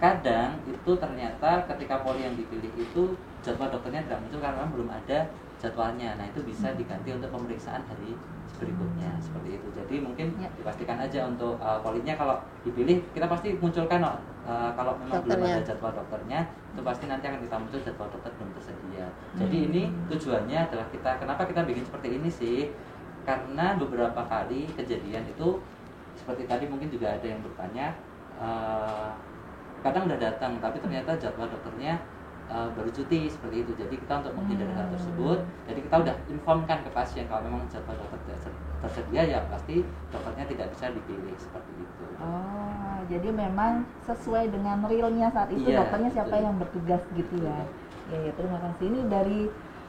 kadang itu ternyata ketika poli yang dipilih itu jadwal dokternya tidak muncul karena belum ada jadwalnya. Nah, itu bisa diganti untuk pemeriksaan hari berikutnya seperti itu. Jadi mungkin Ya. dipastikan aja untuk poliknya kalau dipilih kita pasti munculkan kalau memang belum Dokternya. ada jadwal dokternya itu pasti nanti akan kita muncul jadwal dokter belum tersedia. Jadi ini tujuannya adalah kenapa kita bikin seperti ini sih, karena beberapa kali kejadian itu seperti tadi mungkin juga ada yang bertanya, kadang udah datang tapi ternyata jadwal dokternya baru cuti seperti itu. Jadi kita untuk menghindari hal tersebut, jadi kita udah informkan ke pasien kalau memang jadwal dokter tersedia ya pasti dokternya tidak bisa dipilih seperti itu. Oh, jadi memang sesuai dengan realnya saat itu Iya, dokternya siapa betul. yang bertugas gitu ya. Ya, terima kasih. Ini dari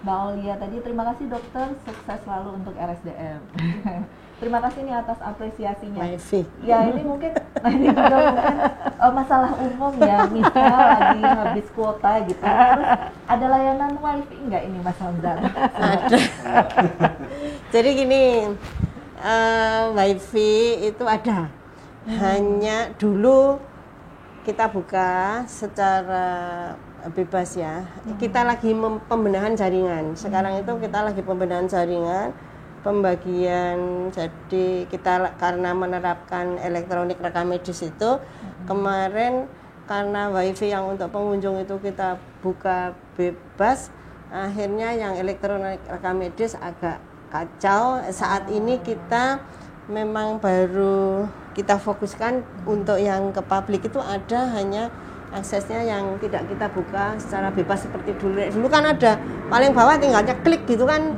Mbak Aulia tadi. Terima kasih dokter, sukses selalu untuk RSDM. Terima kasih nih atas apresiasinya. wifi. Ya ini mungkin ini juga mungkin masalah umum ya, misal lagi habis kuota gitu. Terus ada layanan wifi enggak ini Mas Hamzah? Ada. Jadi gini, wifi itu ada. Hanya dulu kita buka secara bebas ya. Kita lagi pembenahan jaringan. Sekarang itu kita lagi pembenahan jaringan, pembagian. Jadi kita karena menerapkan elektronik rekam medis itu kemarin karena wifi yang untuk pengunjung itu kita buka bebas, akhirnya yang elektronik rekam medis agak kacau. Saat ini kita memang baru kita fokuskan untuk yang ke publik itu ada hanya aksesnya yang tidak kita buka secara bebas seperti dulu. Dulu kan ada paling bawah tinggalnya klik gitu kan,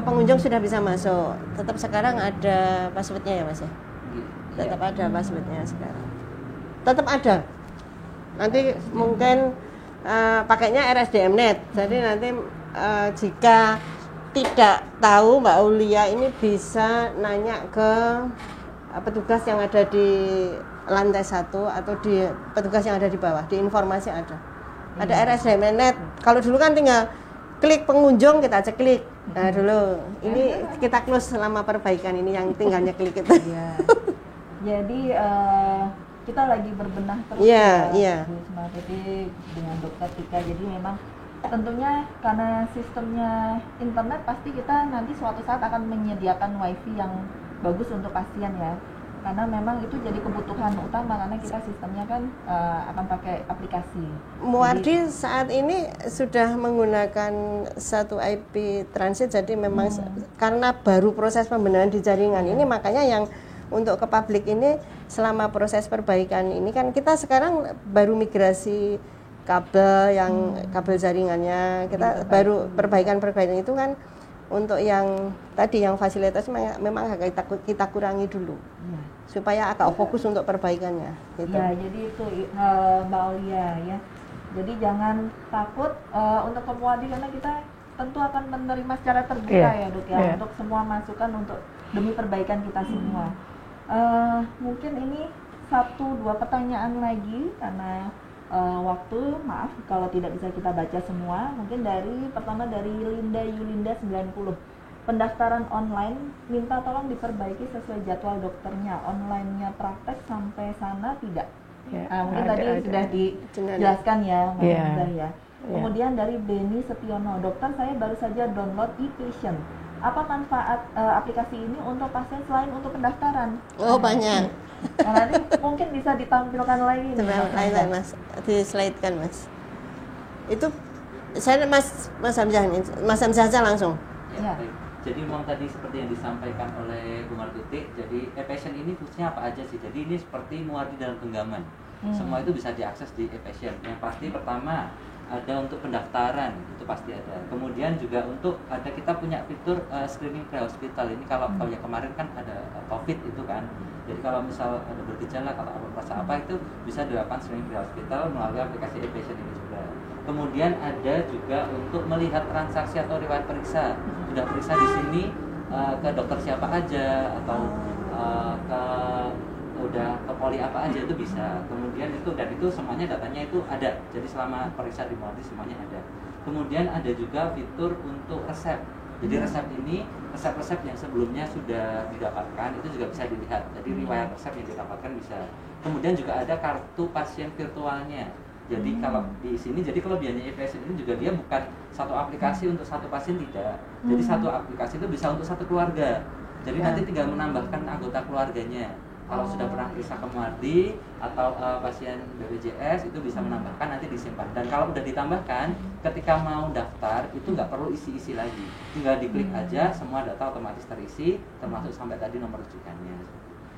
pengunjung sudah bisa masuk. Tetap sekarang ada passwordnya ya Mas ya? Tetap ada passwordnya sekarang. Tetap ada. Nanti mungkin pakainya RSDMnet. Jadi nanti jika tidak tahu Mbak Aulia ini bisa nanya ke petugas yang ada di lantai 1 atau di petugas yang ada di bawah, di informasi ada. Ada RSDMnet. Kalau dulu kan tinggal klik pengunjung kita ceklik. Nah dulu ini kita close selama perbaikan ini yang tinggalnya klik itu. Iya. Jadi kita lagi berbenah terus Iya, ya, iya. di Wisma Atlet dengan Dokter Tika. Jadi memang tentunya karena sistemnya internet pasti kita nanti suatu saat akan menyediakan wifi yang bagus untuk pasien ya. Karena memang itu jadi kebutuhan utama karena kita sistemnya kan akan pakai aplikasi. Muardi saat ini sudah menggunakan satu IP transit, jadi memang karena baru proses pembenahan di jaringan ini, makanya yang untuk ke publik ini selama proses perbaikan ini kan kita sekarang baru migrasi kabel yang kabel jaringannya, kita baru perbaikan itu kan untuk yang tadi yang fasilitas memang agak kita kurangi dulu. Iya. Supaya agak fokus untuk perbaikannya gitu. Ya, jadi itu Mbak Aulia ya. Jadi jangan takut untuk ke Muardi karena kita tentu akan menerima secara terbuka ya Dok ya, untuk semua masukan untuk demi perbaikan kita semua. Mungkin ini 1-2 pertanyaan lagi karena waktu, maaf kalau tidak bisa kita baca semua. Mungkin pertama dari Linda Yulinda 90. Pendaftaran online minta tolong diperbaiki sesuai jadwal dokternya. Online-nya praktek sampai sana tidak? Ya, Mungkin tadi sudah dijelaskan ya Mbak Hamzah ya. Kemudian dari Beni Setiono, dokter saya baru saja download e-patient. Apa manfaat aplikasi ini untuk pasien selain untuk pendaftaran? Oh banyak. Nah, nanti mungkin bisa ditampilkan lagi nih, Mas, di slide kan Mas. Itu saya Mas Hamzah aja langsung. Ya. Baik. Jadi memang tadi seperti yang disampaikan oleh Bu Martuti, jadi e-patient ini fungsinya apa aja sih? Jadi ini seperti Muardi dalam genggaman. Semua itu bisa diakses di e-patient. Yang pasti pertama ada untuk pendaftaran, itu pasti ada. Kemudian juga untuk kita punya fitur screening pre-hospital. Ini kalau yang kemarin kan ada COVID itu kan. Jadi kalau misal ada bergejala, kalau merasa apa itu bisa dilakukan screening pre-hospital melalui aplikasi e-patient ini juga. Kemudian ada juga untuk melihat transaksi atau riwayat periksa. Sudah periksa di sini ke dokter siapa aja atau udah ke poli apa aja itu bisa. Kemudian itu semuanya datanya itu ada. Jadi selama periksa di Muardi semuanya ada. Kemudian ada juga fitur untuk resep. Jadi resep-resep yang sebelumnya sudah didapatkan itu juga bisa dilihat. Jadi riwayat resep yang didapatkan bisa. Kemudian juga ada kartu pasien virtualnya. Jadi kalau di sini, jadi kelebihannya e-patient ini juga dia bukan satu aplikasi untuk satu pasien, tidak. Jadi satu aplikasi itu bisa untuk satu keluarga. Jadi nanti tinggal menambahkan anggota keluarganya. Kalau sudah pernah periksa ke Muardi atau pasien BPJS itu bisa menambahkan, nanti disimpan. Dan kalau udah ditambahkan, ketika mau daftar itu nggak perlu isi-isi lagi, tinggal diklik aja, semua data otomatis terisi, termasuk sampai tadi nomor rujukannya.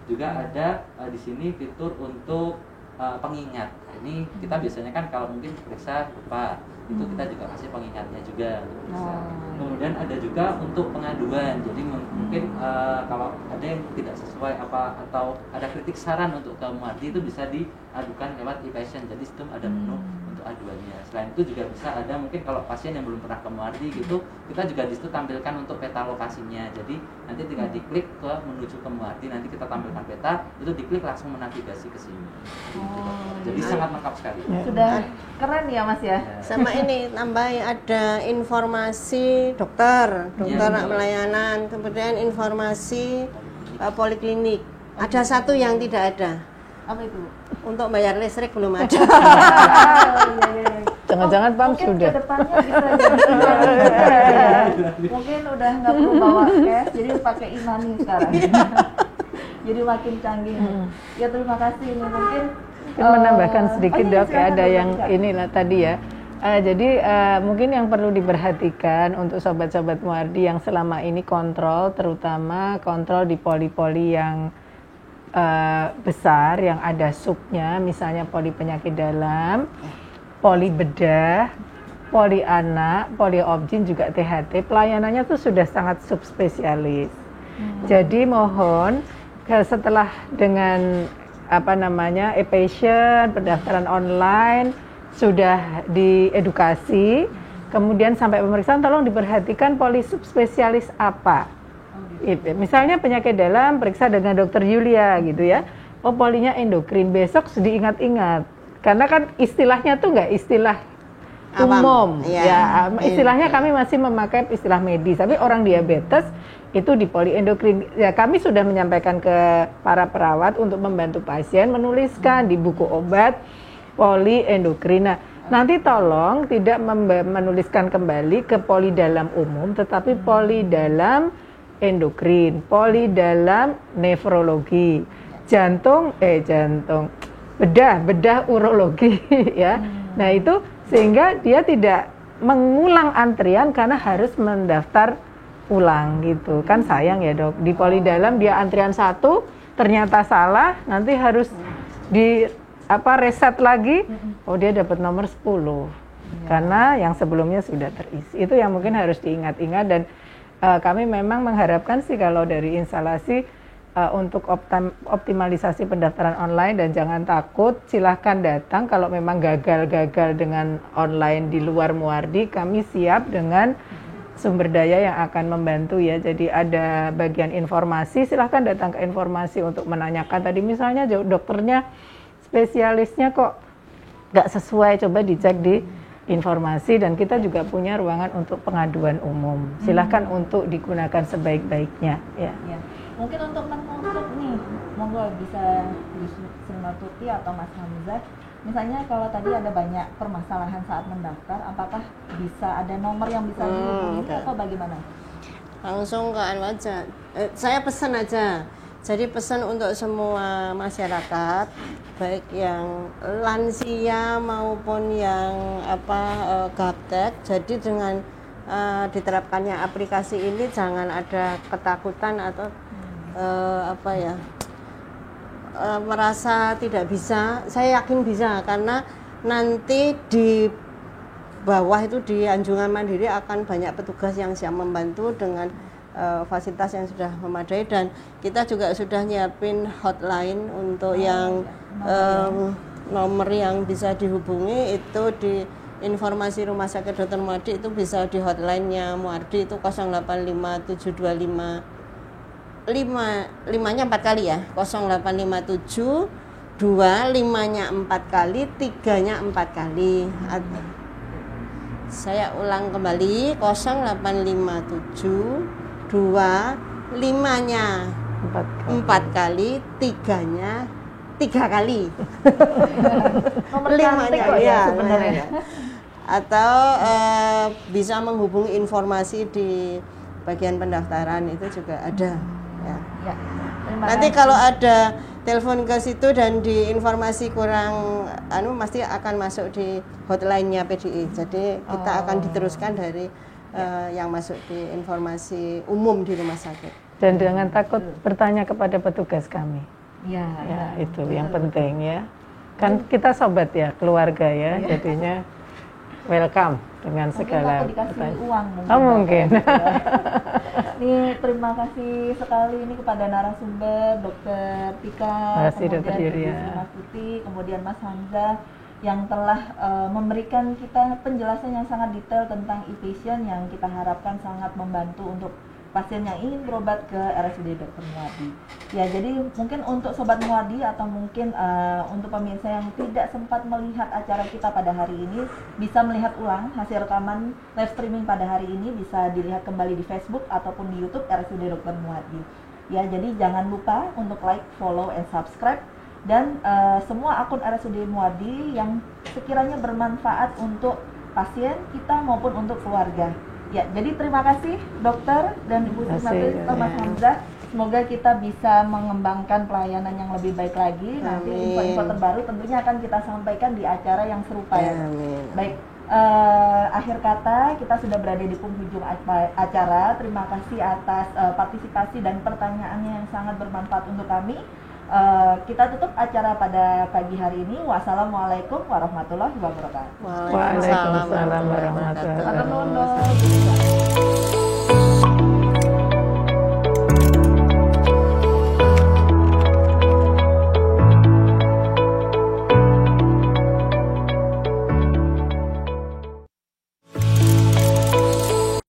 Juga ada di sini fitur untuk pengingat. Ini kita biasanya kan kalau mungkin periksa lupa, itu kita juga kasih pengingatnya juga untuk periksa. Kemudian ada juga untuk pengaduan. Jadi mungkin kalau ada yang tidak sesuai atau ada kritik saran untuk ke Muardi itu bisa diadukan lewat e-patient. Jadi situ ada menu untuk aduannya. Selain itu juga bisa ada mungkin kalau pasien yang belum pernah ke Muardi gitu, kita juga di situ tampilkan untuk peta lokasinya. Jadi nanti tinggal diklik ke menuju ke Muardi, nanti kita tampilkan peta, itu diklik langsung menavigasi ke sini. Jadi sangat lengkap sekali. Sudah keren ya Mas ya. Sama ini tambah ada informasi dokter pelayanan, kemudian informasi poliklinik. Ada satu yang tidak ada. Apa itu? Untuk bayar listrik belum ada. Jangan-jangan PAM mungkin sudah. kedepannya bisa jadi mungkin udah nggak perlu bawa cash, jadi pakai e-money sekarang. Jadi makin canggih. Ya terima kasih. Ini mungkin menambahkan sedikit iya, Dok, silakan, ada Dok, yang silakan. inilah tadi ya. Jadi mungkin yang perlu diperhatikan untuk sobat-sobat Muardi yang selama ini kontrol, terutama kontrol di poli-poli yang besar, yang ada subnya, misalnya poli penyakit dalam, poli bedah, poli anak, poli obgyn, juga THT, pelayanannya tuh sudah sangat subspesialis. Jadi mohon setelah dengan e-patient, pendaftaran online sudah diedukasi, kemudian sampai pemeriksaan tolong diperhatikan poli subspesialis apa. Misalnya penyakit dalam periksa dengan dokter Yulia gitu ya. Oh, polinya endokrin, besok diingat-ingat. Karena kan istilahnya tuh nggak istilah umum ya. Istilahnya kami masih memakai istilah medis, tapi orang diabetes itu di poli endokrin. Ya, kami sudah menyampaikan ke para perawat untuk membantu pasien menuliskan di buku obat poli endokrin. Nah, nanti tolong tidak menuliskan kembali ke poli dalam umum, tetapi poli dalam endokrin, poli dalam nefrologi, bedah urologi ya. Nah, itu sehingga dia tidak mengulang antrian karena harus mendaftar ulang gitu. Kan sayang ya Dok, di poli dalam dia antrian 1 ternyata salah, nanti harus di reset lagi, oh dia dapat nomor 10 karena yang sebelumnya sudah terisi. Itu yang mungkin harus diingat-ingat. Dan kami memang mengharapkan sih kalau dari instalasi untuk optimalisasi pendaftaran online, dan jangan takut, silahkan datang. Kalau memang gagal dengan online di luar Muardi, kami siap dengan sumber daya yang akan membantu ya. Jadi ada bagian informasi, silahkan datang ke informasi untuk menanyakan tadi misalnya dokternya, spesialisnya kok nggak sesuai, coba dicek di informasi. Dan kita juga punya ruangan untuk pengaduan umum, silahkan untuk digunakan sebaik-baiknya ya. Mungkin untuk menutup nih, monggo bisa Sri Tuti atau Mas Hamzah, misalnya kalau tadi ada banyak permasalahan saat mendaftar, apakah bisa ada nomor yang bisa dihubungi atau bagaimana? Langsung ke aja. Saya pesan aja. Jadi pesan untuk semua masyarakat, baik yang lansia maupun yang gaptek. Jadi dengan diterapkannya aplikasi ini jangan ada ketakutan atau merasa tidak bisa. Saya yakin bisa, karena nanti di bawah itu di Anjungan Mandiri akan banyak petugas yang siap membantu dengan fasilitas yang sudah memadai. Dan kita juga sudah nyiapin hotline untuk nomor yang bisa dihubungi itu di informasi Rumah Sakit Dr. Muardi, itu bisa di hotline-nya Muardi itu 085725 5-nya 4 kali ya, 0857 5-nya 4 kali, 3-nya 4 kali. Saya ulang kembali, 0857 5-nya 4 kali, 3-nya 3 kali. Nomor Limanya, cantik kok ya ya, sebenarnya. Atau bisa menghubungi informasi di bagian pendaftaran itu juga ada. Ya. Ya, terima Nanti kasih. kalau ada telepon ke situ dan di informasi kurang pasti akan masuk di hotline-nya PDI. Jadi kita akan diteruskan dari yang masuk di informasi umum di rumah sakit. Dan jangan takut bertanya kepada petugas kami. Ya, Ya, itu yang penting ya. Kan kita sobat ya, keluarga ya, jadinya welcome dengan mungkin segala takut dikasih pertanyaan. uang Oh, mungkin. Nih, terima kasih sekali ini kepada narasumber Dokter Tika, Terima kasih, Dr. kemudian Ibu Yulia. Sri Mastuti, kemudian Mas Hamzah yang telah memberikan kita penjelasan yang sangat detail tentang e-patient yang kita harapkan sangat membantu untuk pasien yang ingin berobat ke RSUD Dr. Muardi. Ya, jadi mungkin untuk Sobat Muardi atau mungkin untuk pemirsa yang tidak sempat melihat acara kita pada hari ini, bisa melihat ulang hasil rekaman live streaming pada hari ini, bisa dilihat kembali di Facebook ataupun di YouTube RSUD Dr. Muardi. Ya, jadi jangan lupa untuk like, follow, and subscribe. Dan semua akun RSUD Muardi yang sekiranya bermanfaat untuk pasien kita maupun untuk keluarga. Ya, jadi terima kasih dokter dan Ibu Sri Mastuti serta Mas Hamzah. Semoga kita bisa mengembangkan pelayanan yang lebih baik lagi. Nanti info-info terbaru tentunya akan kita sampaikan di acara yang serupa ya. Amin. Baik, akhir kata kita sudah berada di penghujung acara. Terima kasih atas partisipasi dan pertanyaannya yang sangat bermanfaat untuk kami. Kita tutup acara pada pagi hari ini. Wassalamualaikum warahmatullahi wabarakatuh. Waalaikumsalam Waalaikumsalam warahmatullahi Matur nuwun.